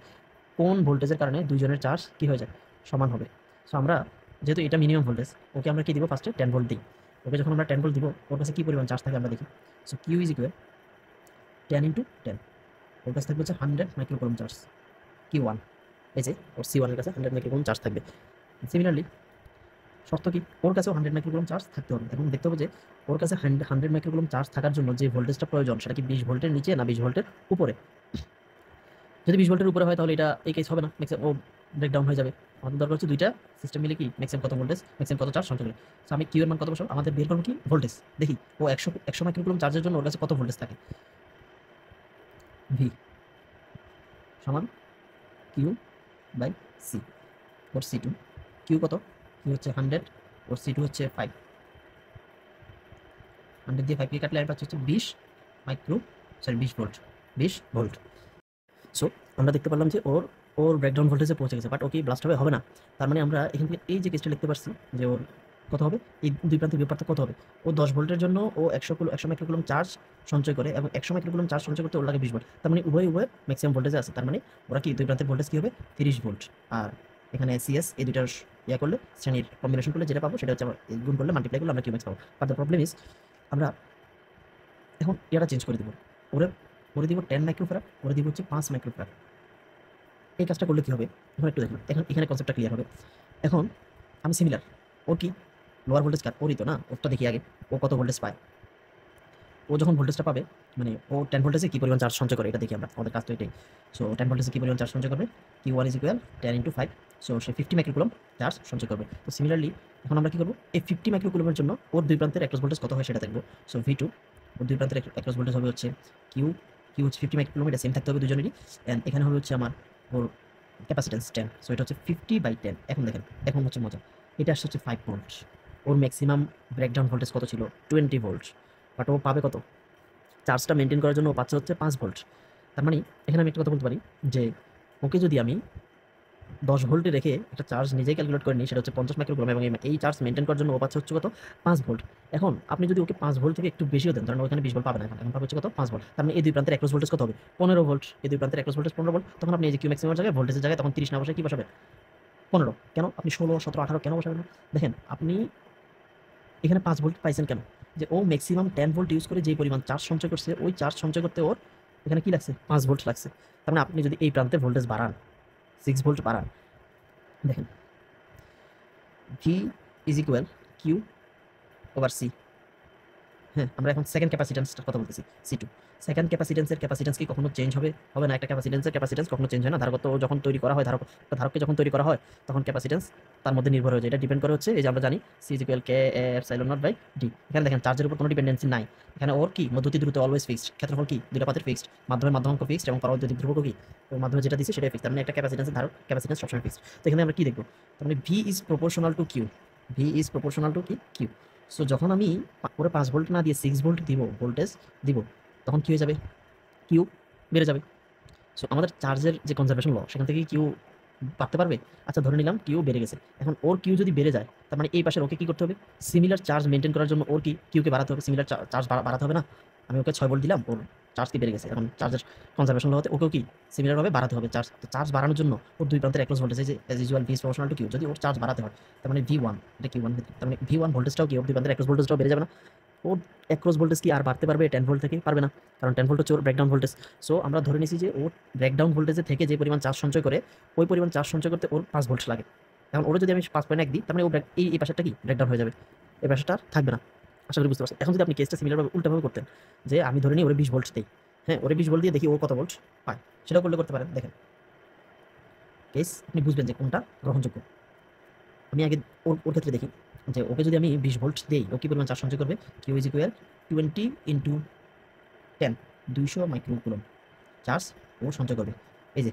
কোন ভোল্টেজের কারণে দুইজনের চার্জ কি হয়ে যায়, সমান হবে। সো আমরা যেহেতু এটা মিনিমাম ভোল্টেজ, ওকে আমরা কি দিব, ফার্স্টে 10 ভোল্ট দিই। ওকে যখন আমরা 10 ভোল্ট দিব, ওর কাছে কি পরিমাণ চার্জ থাকে আমরা দেখি। So Q is equal 10 into 10, ওর কাছে থাকবে হচ্ছে 100 মাইক্রোকুলম চার্জ Q1, এই যে ওর C1 এর কাছে 100 মাইক্রোকুলম চার্জ থাকবে। সিমিলারলি শর্ত কি, ওর কাছেও 100 মাইক্রোকুলম চার্জ থাকতে হবে। এখন দেখতে হবে যে ওর কাছে 100 মাইক্রোকুলম চার্জ থাকার জন্য যে ভোল্টেজটা প্রয়োজন সেটা কি 20 ভোল্টের নিচে না 20 ভোল্টের উপরে। যদি 20 ভোল্টের উপরে হয় তাহলে এটা এই কেস হবে না, ম্যাক্সিমাম ও ব্রেকডাউন হয়ে যাবে। আমাদের দরকার হচ্ছে দুইটা সিস্টেম মিলে কি ম্যাক্সিমাম কত ভোল্টেজ, ম্যাক্সিমাম কত চার্জ সঞ্চয় করে। সো আমি কিউ এর মান কত বসাবো, আমাদের বের করবো কি ভোল্টেজ, দেখি ও 100 মাইক্রোকুলম চার্জের জন্য ওর কাছে কত ভোল্টেজ থাকে। ভি সমান কিউ বাই সি, ওর C2 কিউ কত, কিউ হচ্ছে 100, ওর C2 হচ্ছে 5, 100 দিয়ে 5 কে কাটলে আমি পাচ্ছি হচ্ছে 20 micro sorry 20 volt, 20 volt. So আমরা দেখতে পারলাম যে ওর ওর ব্রেকডাউন ভোল্টেজে পৌঁছে গেছে, বাট ও কি ব্লাস্ট হবে না। তার মানে আমরা এখান থেকে এই যে কেসটা লিখতে পারছি যে ওর কত হবে, এই দুই প্রান্তের বিভব কত হবে। ও 10 ভোল্টের জন্য ও 100 মাইক্রোকুলম চার্জ সঞ্চয় করে, এবং 100 মাইক্রোকুলম চার্জ সঞ্চয় করতে ওর লাগে 20 ভোল্ট। তার মানে উভয় ম্যাক্সিমাম ভোল্টেজে আছে। তার মানে ওরা কি দুই প্রান্তের ভোল্টেজ কি হবে 30 ভোল্ট। আর এখানে CS এই দুইটার ইয়া করলে, শ্রেণীর কম্বিনেশন করলে যেটা পাবো সেটা হচ্ছে গুণ করলে মাল্টিপ্লাই করলে আমরা কিউ ম্যাক্স পাবো। বাট দ্য প্রবলেম ইজ আমরা এখন ইয়াটা চেঞ্জ করে দিব, ওরে ওরে দিব 10 মাইক্রোফ্যারাড, ওরে দিব হচ্ছে 5 মাইক্রোফ্যারাড। এই কাজটা করলে কি হবে, এখন একটু দেখুন, এখন এখানে কনসেপ্টটা ক্লিয়ার হবে। এখন আমি সিমিলার, ওর কি লোয়ার ভোল্টেজ কার, ওরই তো না, ওরটা দেখি আগে ও কত ভোল্টেজ পায়। ও যখন ভোল্টেজটা পাবে, মানে ও 10 ভোল্টেজে কি পরিমাণ চার্জ সঞ্চয় করে এটা দেখি আমরা, আমাদের কাজ তো এটাই। সো 10 ভোল্টেজে কি পরিমাণ চার্জ সঞ্চয় করবে, Q1 is equal 10 into 5, so say 50 microcoulomb charge সঞ্চয় করবে। তো সিমিলারলি এখন আমরা কি করবো, এই 50 মাইক্রোকুলমের জন্য ওর দুই প্রান্তের অ্যাক্রস ভোল্টেজ কত হয় সেটা দেখবো। সো V2 ওর দুই প্রান্তের অ্যাক্রস ভোল্টেজ হবে হচ্ছে কিউ, কিউ হচ্ছে 50 মাইক্রোকুলম, এটা সেম থাকতে হবে দুজনেরই। অ্যান্ড এখানে হবে হচ্ছে আমার ওর ক্যাপাসিটেন্স 10, সো এটা হচ্ছে 50/10। এখন দেখেন, এখন হচ্ছে মজা, এটা আসছে হচ্ছে 5 ভোল্ট। ওর ম্যাক্সিমাম ব্রেকডাউন ভোল্টেজ কত ছিল 20 ভোল্ট, বাট ও পাবে কত, চার্জটা মেনটেন করার জন্য ও পাচ্ছে হচ্ছে 5 ভোল্ট। তার মানে এখানে আমি একটা কথা বলতে পারি যে ওকে যদি আমি 10 ভোল্টে রেখে একটা চার্জ নিজেই ক্যালকুলেট করে নিই, সেটা হচ্ছে 50 মাইক্রোকুলম, এবং এই চার্জ মেনটেন করার জন্য ও পাচ্ছে হচ্ছে কত 5 ভোল্ট। এখন আপনি যদি ওকে 5 ভোল্ট থেকে একটু বেশিও দেন, ধরেন ওখানে 20 ভোল্ট পাবে না, এখন পাবে হচ্ছে কত 5 ভোল্ট। তার মানে এই দুই প্রান্তের অ্যাক্রস ভোল্টেজ কত হবে 15 ভোল্ট, এই দুই প্রান্তের অ্যাক্রস ভোল্টেজ 15 ভোল্ট। তখন আপনি এই যে কিউ ম্যাক্সিমাম জায়গায় ভোল্টেজের জায়গায় তখন 30 না বসে কি বসাবেন 15। কেন আপনি 16 17 18 কেন বসাবেন না, দেখেন আপনি এখানে 5 ভোল্ট পাইছেন কেন, যে ও ম্যাক্সিমাম 10 ভোল্ট ইউজ করে যে পরিমাণ চার্জ সঞ্চয় করছে, ওই চার্জ সঞ্চয় করতে ওর এখানে কি লাগছে 5 ভোল্ট লাগছে। তার মানে আপনি যদি এই প্রান্তে ভোল্টেজ বাড়ান 6 ভোল্ট বাড়ান, দেখেন V is equal Q over C. হ্যাঁ, আমরা এখন সেকেন্ড ক্যাপাসিটেন্সটার কথা বলতেছি C2। সেকেন্ড ক্যাপাসিটেন্স কি কখনো চেঞ্জ হবে, হবে না। একটা ক্যাপাসিটেন্স কখনো চেঞ্জ হয় না। ধারকত্ব যখন তৈরি করা হয়, ধারককে যখন তৈরি করা হয় তখন ক্যাপাসিটেন্স তার মধ্যে নির্ভর হয়ে যায়। এটা ডিপেন্ড করে হচ্ছে এই যে আমরা জানি C is equal K epsilon naught by D। এখানে দেখেন চার্জের উপর কোনো ডিপেন্ডেন্সি নাই। এখানে ওর কি মধ্যবর্তী দূরত্ব অলওয়েজ ফিক্সড, ক্ষেত্রফল কি দুইটা পাতের ফিক্সড, মাধ্যমাঙ্ক ফিক্সড এবং পরবর্তী ধ্রুবক কি ওর মাধ্যমে যেটা দিচ্ছে সেটাই ফিক্সড। তার মানে একটা ক্যাপাসিটেন্সের ধারক ক্যাপাসিটেন্স সবসময় ফিক্সড। তো এখানে আমরা কি দেখবো, তার মানে V is proportional to Q, V is proportional to কি কিউ। সো যখন আমি ওরে 5 ভোল্ট না দিয়ে 6 ভোল্ট দিব, ভোল্টেজ দিব, তখন কি হয়ে যাবে কিউ বেড়ে যাবে। সো আমাদের চার্জের যে কনজারভেশন ল সেখান থেকে কিউ বাড়তে পারবে। আচ্ছা ধরে নিলাম কিউ বেড়ে গেছে, এখন ওর কিউ যদি বেড়ে যায় তার মানে এই পাশের ওকে কি করতে হবে, সিমিলার চার্জ মেনটেন করার জন্য ওর কি কিউকে বাড়াতে হবে, সিমিলার চার্জ বাড়াতে হবে না। আমি ওকে 6 ভোল্ট দিলাম, ওর চার্জ কি বেড়ে গেছে, এখন চার্জের কনজারভেশন ল হতে ওকেও কি সিমিলারভাবে বাড়াতে হবে চার্জ। তো চার্জ বাড়ানোর জন্য ওর দুই প্রান্তের অ্যাক্রস ভোল্টেজ যে as usual V is proportional to Q, যদি ওর চার্জ বাড়াতে হয় তার মানে V1, এটা Q1, তার মানে V1 ভোল্টেজটাও কি ওর দুই প্রান্তের অ্যাক্রস ভোল্টেজটাও বেড়ে যাবে না। ওর অ্যাক্রস ভোল্টেজ কি আর বাড়তে পারবে 10 ভোল্ট থেকে? পারবে না, কারণ 10 ভোল্ট হচ্ছে ওর ব্রেকডাউন ভোল্টেজ। সো আমরা ধরে নিছি যে ওর ব্রেকডাউন ভোল্টেজে থেকে যে পরিমাণ চার্জ সঞ্চয় করে, ওই পরিমাণ চার্জ সঞ্চয় করতে ওর 5 ভোল্ট লাগে। এখন ওরে যদি আমি 5.1 দিই, তার মানে ও এই পাশেরটা কি ব্রেকডাউন হয়ে যাবে, এই পাশেরটা আর থাকবে না। আশা করি বুঝতে পারছেন। এখন যদি আপনি কেসটা সিমিলারভাবে উল্টাভাবে করতেন, যে আমি ধরে নিই ওরে 20 ভোল্ট দেই, হ্যাঁ ওরে 20 ভোল্ট দিয়ে দেখি ও কত ভোল্ট পায়, সেটাও করতে পারেন। দেখেন কেস আপনি বুঝবেন যে কোনটা গ্রহণযোগ্য। আমি আগে ওর ওর ক্ষেত্রে দেখি যে ওকে যদি আমি 20 ভোল্ট দেই, ও কি পরিমাণ চার্জ সঞ্চয় করবে। Q is equal 20 into 10, 200 microcoulomb চার্জ ও সঞ্চয় করবে। এই যে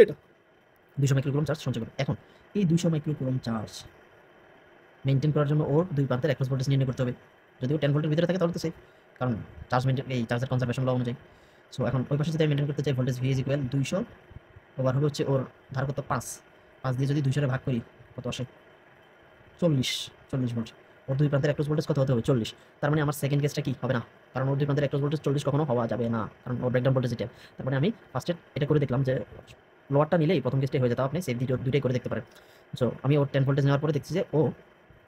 এটা 200 মাইক্রোকুলম চার্জ সঞ্চয় করবে। এখন এই 200 মাইক্রোকুলম চার্জ মেনটেন করার জন্য ওর দুই প্রান্তের অ্যাক্রস ভোল্টেজ নির্ণয় করতে হবে। যদি ও 10 ভোল্টের ভিতরে থাকে তাহলে তো সেফ, কারণ চার্জ মেনটেন এই চার্জের কনজারভেশন ল অনুযায়ী। সো এখন ওই পাশে যদি আমি মেনটেন করতে চাই voltage V is equal 200 over হবে হচ্ছে ওর ধার কত 5, 5 দিয়ে যদি 200 ভাগ করি কত আসে 40 ভোল্ট। ওর দুই প্রান্তের অ্যাক্রস ভোল্টেজ কত হতে হবে 40। তার মানে আমার সেকেন্ড কেসটা কি হবে না, কারণ ওর দুই প্রান্তের অ্যাক্রস ভোল্টেজ 40 কখনো হওয়া যাবে না, কারণ ওর ব্রেকডাউন ভোল্টেজ এটা। তার মানে আমি ফার্স্টে এটা করে দেখলাম যে লোয়ারটা নিলেই প্রথম কেসটাই হয়ে যেত। আপনি সেভ ভিডিও দুইটাই করে দেখতে পারেন। সো আমি ওর 10 ভোল্টেজ নেওয়ার পরে দেখছি যে ও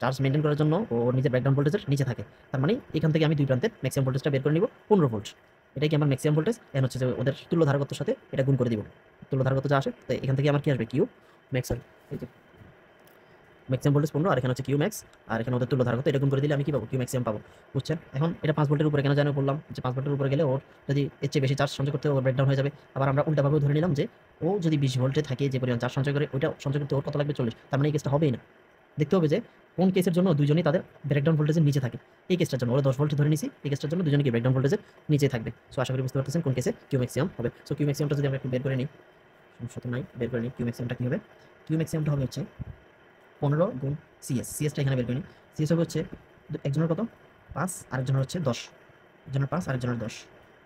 চার্জ মেনটেন করার জন্য ওর নিজের ব্রেকডাউন ভোল্টেজের নিচে থাকে। তার মানে এখান থেকে আমি দুই প্রান্তের ম্যাক্সিমাম ভোল্টেজটা বের করে নিব 15 ভোল্ট। এটাই কি আমার ম্যাক্সিমাম ভোল্টেজ। এখন হচ্ছে যে ওদের তুল্য ধারকত্বের সাথে এটা গুণ করে দিব, তুল্য ধারকত্ব যা আসে তো এখান থেকে আমার কি আসবে কিউ ম্যাক্সিমাম। এই যে ম্যাক্সিমাম ভোল্টেজ 15, আর এখানে হচ্ছে কিউ ম্যাক্স, আর এখানে ওদের তুল্য ধারকত্ব এটা গুণ করে দিলে আমি কি পাবো কিউ ম্যাক্সিমাম পাবো। বুঝছেন। এখন এটা 5 ভোল্টের উপরে কেন জানো বললাম, যে 5 ভোল্টের উপরে গেলে ওর যদি এর চেয়ে বেশি চার্জ সঞ্চয় করতে ওর ব্রেকডাউন হয়ে যাবে। আবার আমরা উল্টাভাবে ধরে নিলাম যে ও যদি 20 ভোল্টে থাকে যে পরিমাণ চার্জ সঞ্চয় করে, ওইটা সঞ্চয় করতে ওর কত লাগবে 40। তার মানে এই কেসটা হবেই না। দেখতে হবে যে কোন কেসের জন্য দুজনেই তাদের ব্রেকডাউন ভোল্টেজের নিচে থাকে। এই কেসটার জন্য ওরা 10 ভোল্ট ধরে নিছি, এই কেসটার জন্য দুজনে কি ব্রেকডাউন ভোল্টেজের নিচে থাকবে। সো আশা করি বুঝতে পারতেছেন কোন কেসে কিউ ম্যাক্সিমাম হবে। সো কিউ ম্যাক্সিমামটা যদি আমরা একটু বের করে নিই, সমস্যা তো নাই, বের করে নিই কিউ ম্যাক্সিমামটা কি হবে। কিউ ম্যাক্সিমামটা হবে হচ্ছে 15 গুণ সিএস, সিএসটা এখানে বের করে নিই। সিএস হবে হচ্ছে একজনের কত 5, আরেকজনের হচ্ছে 10, একজনের 5 আরেকজনের 10,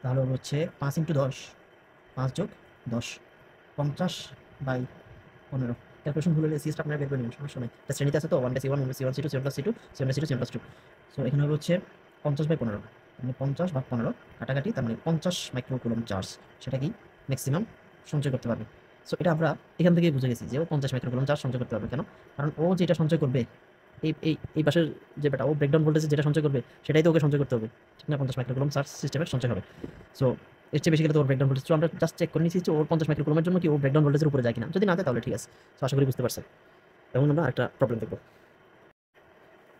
তাহলে হচ্ছে 5 ইন্টু 10, 5 যোগ 10, 50/15। ক্যালকুলেশন ভুল হলে সিএসটা আপনারা বের করে নেবেন, সমস্যা নাই। এটা শ্রেণীতে আছে তো 1/C1 1/C1 C2 7 + C2 7 C2 7 + 2। So এখানে হবে হচ্ছে 50/15, মানে 50/15 কাটাকাটি, তার মানে 50 মাইক্রোকুলম চার্জ সেটা কি ম্যাক্সিমাম সঞ্চয় করতে পারবে। সো এটা আমরা এখান থেকেই বুঝে গেছি যে ও 50 মাইক্রোকুলম চার্জ সঞ্চয় করতে পারবে। কেন? কারণ ও যেটা সঞ্চয় করবে এই পাশের যে বেটা ও ব্রেকডাউন ভোল্টেজে যেটা সঞ্চয় করবে সেটাই তো ওকে সঞ্চয় করতে হবে, ঠিক না? 50 মাইক্রোকুলম চার্জ সিস্টেমের সঞ্চয় হবে। সো এর চেয়ে বেশি গেলে তো ওর ব্রেকডাউন ভোল্টেজ, আমরা জাস্ট চেক করে নিচ্ছি যে ওর 50 মাইক্রোকুলমের জন্য কি ও ব্রেকডাউন ভোল্টেজের উপরে যায় কিনা। যদি না যায় তাহলে ঠিক আছে। সো আশা করি বুঝতে পারছেন। এবং আমরা একটা প্রবলেম দেখবো।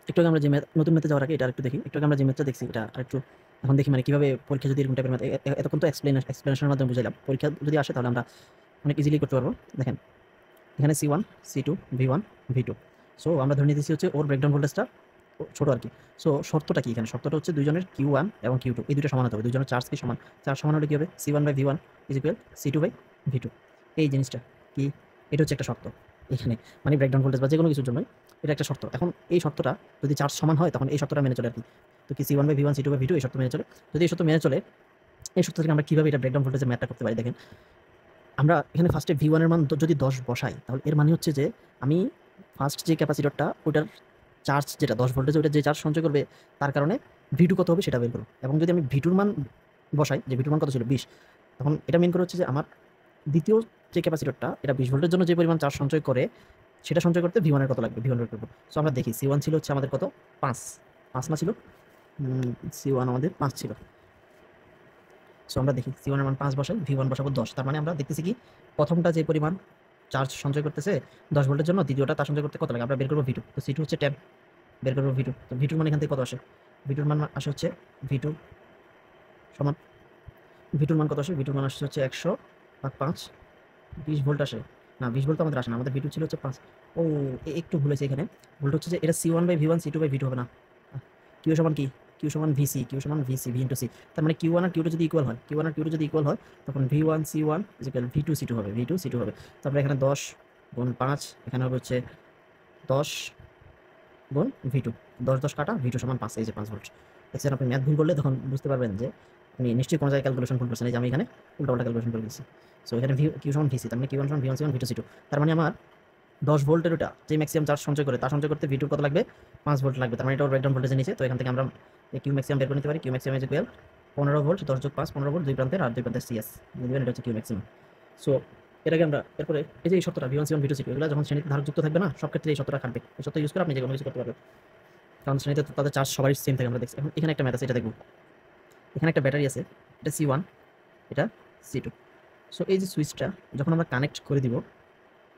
একটু আগে আমরা যে নতুন ম্যাথে যাওয়ার আগে এটা একটু দেখি। একটু আগে আমরা যে ম্যাথটা দেখছি এটা আরেকটু এখন দেখি, মানে কিভাবে পরীক্ষা যদি এরকম টাইপের ম্যাথ, এতক্ষণ তো এক্সপ্লেনেশনের মাধ্যমে বুঝাইলাম, পরীক্ষা যদি আসে তাহলে আমরা অনেক ইজিলি করতে পারবো। দেখেন এখানে C1 C2 V1 V2। So আমরা ধরে নিতেছি হচ্ছে ওর ব্রেকডাউন ভোল্টেজটা ছোট আর কি। সো শর্তটা কি এখানে? শর্তটা হচ্ছে দুইজনের Q1 এবং Q2 এই দুটো সমান হতে হবে। দুইজনের চার্জ কি সমান, চার্জ সমান হলে কি হবে C1/V1 = C2/V2। এই জিনিসটা কি, এটা হচ্ছে একটা শর্ত এখানে, মানে ব্রেকডাউন ভোল্টেজ বা যে কোনো কিছুর জন্যই এটা একটা শর্ত। এখন এই শর্তটা যদি চার্জ সমান হয় তখন এই শর্তটা মেনে চলে আর কি। তো কি C1/V1 C2/V2 এই শর্ত মেনে চলে। যদি এই শর্ত মেনে চলে, এই শর্ত থেকে আমরা কিভাবে এটা ব্রেকডাউন ভোল্টেজের ম্যাথটা করতে পারি দেখেন। আমরা এখানে ফার্স্টে V1 এর মান যদি 10 বসাই, তাহলে এর মানে হচ্ছে যে আমি ফার্স্ট যে ক্যাপাসিটরটা ওটার চার্জ যেটা 10 ভোল্টেজ ওটা যে চার্জ সঞ্চয় করবে তার কারণে V2 কত হবে সেটা বের করব। এবং যদি আমি V2 এর মান বসাই, যে V2 এর মান কত ছিল 20, তখন এটা মেন করে হচ্ছে যে আমার দ্বিতীয় যে ক্যাপাসিটরটা এটা 20 ভোল্টের জন্য যে পরিমাণ চার্জ সঞ্চয় করে সেটা সঞ্চয় করতে V1 এর কত লাগবে, V1 বের করব। সো আমরা দেখি C1 ছিল হচ্ছে আমাদের কত 5 না ছিল, C1 আমাদের 5 ছিল। সো আমরা দেখি C1 এর মান 5 বসাই, V1 বসাবো 10। তার মানে আমরা দেখতেছি কি প্রথমটা যে পরিমাণ চার্জ সঞ্চয় করতেছে 10 ভোল্টের জন্য, দ্বিতীয়টা তার সঞ্চয় করতে কত লাগে আমরা বের করব V2। তো C2 হচ্ছে 10, বের করব V2। তো V2 এর মান এখান থেকে কত আসে, V2 এর মান আসে হচ্ছে V2 সমান, V2 এর মান কত আসে, V2 এর মান আসছে হচ্ছে 100/5, 20 ভোল্ট আসে না, 20 ভোল্ট তো আমাদের আসে না, আমাদের V2 ছিল হচ্ছে 5। ও একটু ভুল হয়েছে এখানে, ভুলটা হচ্ছে যে এটা C1/V1 C2/V2 হবে না। Q সমান কি, Q সমান VC, Q সমান VC V ইন্টু C। তার মানে Q1 আর Q2 যদি ইকুয়াল হয়, Q1 আর Q2 যদি ইকুয়াল হয় তখন V1 C1 = V2 C2 হবে, V2 C2 হবে। তারপরে এখানে 10 গুণ 5, এখানে হবে হচ্ছে 10 গুণ V2, 10 কাটা V2 সমান 5, এই যে 5 ভোল্ট। দেখছেন আপনি ম্যাথ ভুল করলে তখন বুঝতে পারবেন যে আপনি নিশ্চয়ই কোনো জায়গায় ক্যালকুলেশন ভুল করছেন। এই যে আমি এখানে উল্টাপাল্টা ক্যালকুলেশন করে দিচ্ছি। সো এখানে Q সমান VC, তার মানে Q1 সমান V1 C1 V2 C2। তার মানে আমার 10 ভোল্টের ওটা যে ম্যাক্সিমাম চার্জ সঞ্চয় করে, তা সঞ্চয় করতে V2 কত লাগবে 5 ভোল্ট লাগবে। তার মানে এটা ব্রেকডাউন ভোল্টেজের নিচে। তো এখান থেকে আমরা এই Q ম্যাক্সিমাম বের করে নিতে পারি। Q ম্যাক্সিমাম = 15 ভোল্ট, 10 যোগ 5 15 ভোল্ট, দুই প্রান্তের আর দুই প্রান্তের CS দিয়ে দিবেন, এটা হচ্ছে Q ম্যাক্সিমাম। সো এটাকে আমরা এরপরে এই যে এই শর্তটা V1 C1 V2 C2 এগুলো যখন শ্রেণীতে ধারকযুক্ত থাকবে না, সব ক্ষেত্রে এই শর্তটা খাটবে। এই শর্ত ইউজ করে আপনি যে কোনো কিছু করতে পারবেন। কারণ শ্রেণীতে তো তাদের চার্জ সবারই সেম থাকে আমরা দেখছি। এখন এখানে একটা ম্যাথ আছে, এটা দেখব। এখানে একটা ব্যাটারি আছে, এটা C1, এটা C2। সো এই যে সুইচটা যখন আমরা কানেক্ট করে দিব,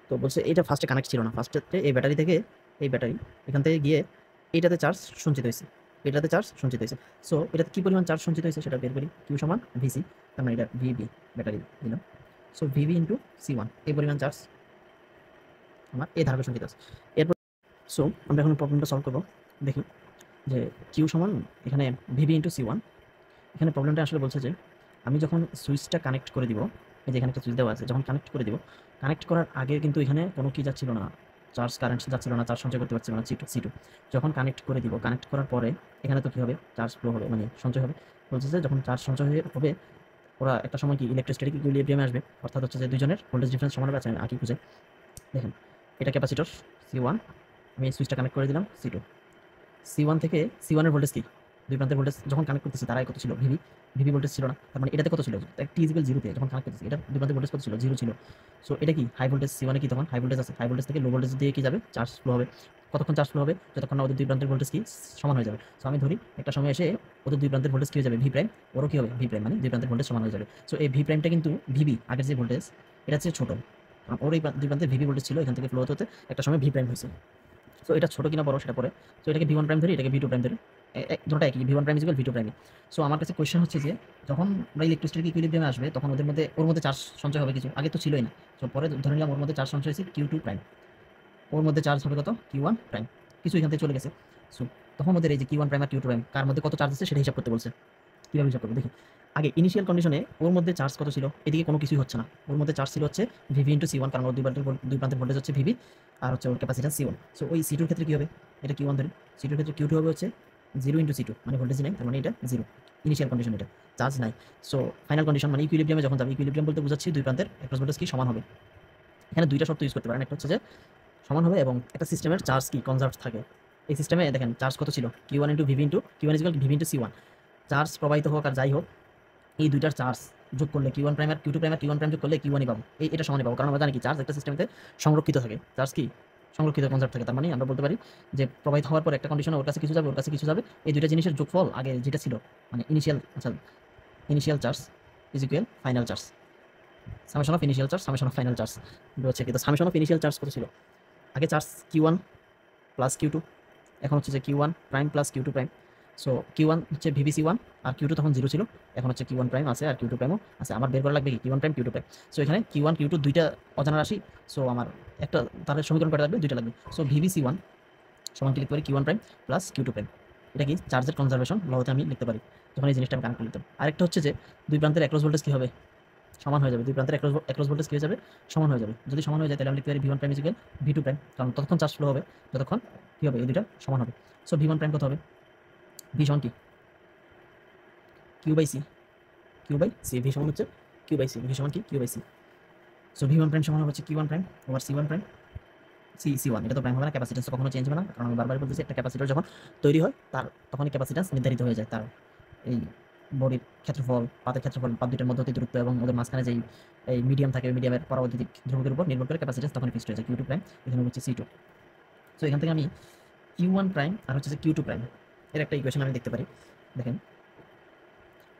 তো বলছে এটা ফার্স্টে কানেক্ট ছিল না। ফার্স্টে এই ব্যাটারি থেকে, এই ব্যাটারি এখান থেকে গিয়ে এইটাতে চার্জ সঞ্চিত হয়েছে, এটাতে চার্জ সঞ্চিত হয়েছে। সো এটাতে কী পরিমাণ চার্জ সঞ্চিত হয়েছে সেটা বের করি। কিউ সমান ভিসি, তার মানে এটা ভিবি ব্যাটারি দিলাম। সো ভিবি ইন্টু C1, এই পরিমাণ চার্জ আমার এই ধারকে সঞ্চিত আছে। এরপর সো আমরা এখন প্রবলেমটা সলভ করবো। দেখি যে কিউ সমান এখানে ভিবি ইন্টু C1। এখানে প্রবলেমটা আসলে বলছে যে আমি যখন সুইচটা কানেক্ট করে দিব, এই যে এখানে একটা সুইচ দেওয়া আছে, যখন কানেক্ট করে দিব, কানেক্ট করার আগে কিন্তু এখানে কোনো কি যাচ্ছিল না, চার্জ কারেন্ট যাচ্ছিল না, চার্জ সঞ্চয় করতে পারছিল না C2। যখন কানেক্ট করে দিব, কানেক্ট করার পরে এখানে তো কী হবে, চার্জ ফ্লো হবে, মানে সঞ্চয় হবে। বলছে যে যখন চার্জ সঞ্চয় হবে ওরা একটা সময় কি ইলেকট্রোস্ট্যাটিক ইকুইলিব্রিয়ামে আসবে, অর্থাৎ হচ্ছে যে দুজনের ভোল্টেজ ডিফারেন্স সমান হবে। আছে আঁকি খুঁজে দেখেন, এটা ক্যাপাসিটর C1, আমি সুইচটা কানেক্ট করে দিলাম C2। C1 থেকে C1 এর ভোল্টেজ কি, দুই প্রান্তের ভোল্টেজ যখন কানেক্ট করতেছি তারাই কত ছিল, ভিভি ভোল্টেজ ছিল না। তার মানে এটাতে কত ছিল, টি ইকুয়াল 0 তে যখন কানেক্ট করতেছি, এটা দুই প্রান্তের ভোল্টেজ কত ছিল, 0 ছিল। সো এটা কি হাই ভোল্টেজ, C1 এ কি তখন হাই ভোল্টেজ আছে, হাই ভোল্টেজ থেকে লো ভোল্টেজ দিয়ে কি যাবে, চার্জ ফ্লো হবে। কতক্ষণ চার্জ ফ্লো হবে, যতক্ষণ না ওদের দুই প্রান্তের ভোল্টেজ কি সমান হয়ে যাবে। সো আমি ধরি একটা সময় এসে ওদের দুই প্রান্তের ভোল্টেজ কি হয়ে যাবে, ভি প্রাইম, ওরও কি হবে ভি প্রাইম, মানে দুই প্রান্তের ভোল্টেজ সমান হয়ে যাবে। সো এই ভি প্রাইমটা কিন্তু ভিবি আগের যে ভোল্টেজ, এটা হচ্ছে ছোট, ওর এই দুই প্রান্তে ভিবি ভোল্টেজ ছিল, এখান থেকে ফ্লো হতে একটা সময় ভি প্রাইম হয়েছে। সো এটা ছোটো কিনা বড় সেটা পরে। সো এটাকে V1 প্রাইম ধরি, এটাকে V2 প্রাইম ধরি, দুটোটা একই, V1 prime equal V2 prime. So আমার কাছে কোয়েশ্চেন হচ্ছে যে যখন আমরা ইলেকট্রিসিটি ইকুইলিব্রিয়ামে আসবে তখন ওর মধ্যে চার্জ সঞ্চয় হবে কিছু, আগে তো ছিলই না। সো পরে ধরে নিলাম ওর মধ্যে চার্জ সঞ্চয় হয়েছে Q2 প্রাইম, ওর মধ্যে চার্জ হবে কত Q1 প্রাইম, কিছু এখান থেকে চলে গেছে। সো তখন ওদের এই যে Q1 প্রাইম আর Q2 প্রাইম কার মধ্যে কত চার্জ আছে সেটা হিসাব করতে বলছে। কীভাবে হিসাব করবো দেখি। আগে ইনিশিয়াল কন্ডিশনে ওর মধ্যে চার্জ কত ছিল, এদিকে কোনো কিছুই হচ্ছে না, ওর মধ্যে চার্জ ছিল হচ্ছে ভিভি ইন্টু C1, কারণ ওর দুই প্রান্তের ভোল্টেজ হচ্ছে ভিভি আর হচ্ছে ওর ক্যাপাসিট্যান্স C1। সো ওই C2 ক্ষেত্রে কী হবে, এটা Q1 ধরি, C2 ক্ষেত্রে Q2 হবে হচ্ছে 0 ইন্টু C2, মানে ভোল্টেজ নাই, তার মানে এটা 0 ইনিশিয়াল কন্ডিশন, এটা চার্জ নাই। সো ফাইনাল কন্ডিশন মানে ইকুইলিব্রিয়ামে যখন যাবে, ইকুইলিব্রিয়াম বলতে বোঝাচ্ছি দুই প্রান্তের অ্যাক্রস ভোল্টেজ কি সমান হবে। এখানে দুইটা শর্ত ইউজ করতে পারেন, একটা হচ্ছে যে সমান হবে এবং একটা সিস্টেমের চার্জ কি কনজার্ভ থাকে। এই সিস্টেমে দেখেন চার্জ কত ছিল, Q1 into VV into Q1 equal VV into C1। Charge প্রবাহিত হোক আর যাই হোক, এই দুইটার চার্জ যোগ করলে Q1 প্রাইম আর Q2 প্রাইম আর Q1 প্রাইম যোগ করলে Q1ই পাবো, এটা সমানই পাবো। কারণ আমরা জানি কি চার্জ একটা সিস্টেমে সংরক্ষিত থাকে, চার্জ কি সংরক্ষিত কনজার্ভ থাকে। তার মানে আমরা বলতে পারি যে প্রবাহিত হওয়ার পর একটা কন্ডিশনে ওর কাছে কিছু যাবে, ওর কাছে কিছু যাবে, এই দুইটা জিনিসের যোগফল আগে যেটা ছিল, মানে initial charge is equal final charge, summation of initial charge summation of final charge হচ্ছে কি। তো সামেশন অফ ইনিশিয়াল চার্জ কত ছিল, আগে চার্জ Q1 প্লাস Q2, এখন হচ্ছে যে Q1 prime plus Q2 prime. So Q1 হচ্ছে VBC1 আর Q2 তখন 0 ছিল, এখন হচ্ছে Q1 প্রাইম আছে আর Q2 প্রাইমও আছে। আমার বের করা লাগবে কি Q1 prime Q2 prime. So এখানে Q1 Q2 দুইটা অজানা রাশি, সো আমার একটা তাদের সমীকরণ করা লাগবে, দুইটা লাগবে। সো VBC1 সমান কি লিখতে পারি, Q1 prime plus Q2 prime. এটা কি চার্জের কনজারভেশন লতে আমি লিখতে পারি যখন এই জিনিসটা আমি কানেক্ট করতে। আরেকটা হচ্ছে যে দুই প্রান্তের অ্যাক্রস ভোল্টেজ কী হবে, সমান হয়ে যাবে, দুই প্রান্তের অ্যাক্রস ভোল্টেজ কী হয়ে যাবে, সমান হয়ে যাবে। যদি সমান হয়ে যায় তাহলে আমি লিখতে পারি V1 prime equal V2 prime, কারণ ততক্ষণ চার্জ ফ্লো হবে যতক্ষণ কী হবে, এই দুইটা সমান হবে। সো V1 প্রাইম কত হবে, V সমান কি Q/C, V সমান হচ্ছে Q/C, V সমান কি Q/C। সো V1 প্রাইম সমান হচ্ছে Q1 prime over C1 prime, C1 এটা তো প্রাইম হবে না, ক্যাপাসিটেন্স কখনো চেঞ্জ হবে না, কারণ আমি বারবার বলতেছি একটা ক্যাপাসিটর যখন তৈরি হয় তার তখনই ক্যাপাসিটেন্স নির্ধারিত হয়ে যায়, তার এই বডির ক্ষেত্রফল, পাতের ক্ষেত্রফল, পাত দুইটার মধ্যবর্তী দূরত্ব এবং ওদের মাঝখানে যেই এই মিডিয়াম থাকে, ওই মিডিয়ামের পরাবৈদ্যুতিক ধ্রুবকের উপর নির্ভর করে ক্যাপাসিটেন্স তখন ফিক্সড হয়ে যায় Q2 প্রাইম, এখানে হচ্ছে C2। সো এখান থেকে আমি Q1 প্রাইম আর হচ্ছে যে Q2 প্রাইম এর একটা ইকুয়েশন আমি দেখতে পারি, দেখেন।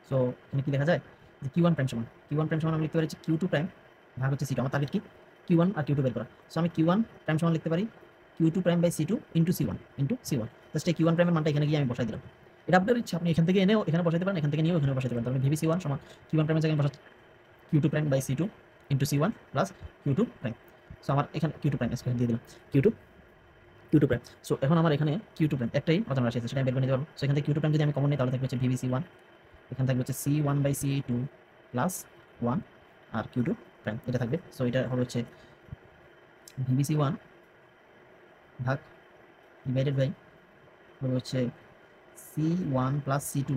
সো এখানে কি লেখা যায় যে Q1 প্রাইম সমান আমি লিখতে পারি Q2 প্রাইম ভাগ হচ্ছে C2, আমার টার্গেট কি Q1 আর Q2 বের করা। সো আমি Q1 প্রাইম সমান লিখতে পারি Q2 prime by C2 into C1 just এই Q1 প্রাইমের মানটা এখানে গিয়ে আমি বসাই দিলাম। এটা আপনার ইচ্ছা, আপনি এখান থেকে এনেও এখানে বসাতে পারেন, এখান থেকে নিয়েও এখানে বসাতে পারেন। তাহলে VBC1 সমান Q1 প্রাইমের জায়গায় বসা Q2 prime by C2 into C1 plus Q2 prime. So আমার এখানে Q2 প্রাইম স্কয়ার দিয়ে দিলাম, Q2 প্রাইম। সো এখন আমার এখানে Q2 প্রাইম একটাই অজানা রাশি আছে, সেটা আমি বের করে নিতে পারবো। সো এখান থেকে Q2 প্রাইম যদি আমি কমন নিই তাহলে থাকবে হচ্ছে VBC1, এখানে থাকবে হচ্ছে C1 by C2 plus 1 R Q2 prime এটা থাকবে। সো এটা হবে হচ্ছে VBC1 ভাগ ডিভাইডেড বাই হবে হচ্ছে C1 প্লাস C2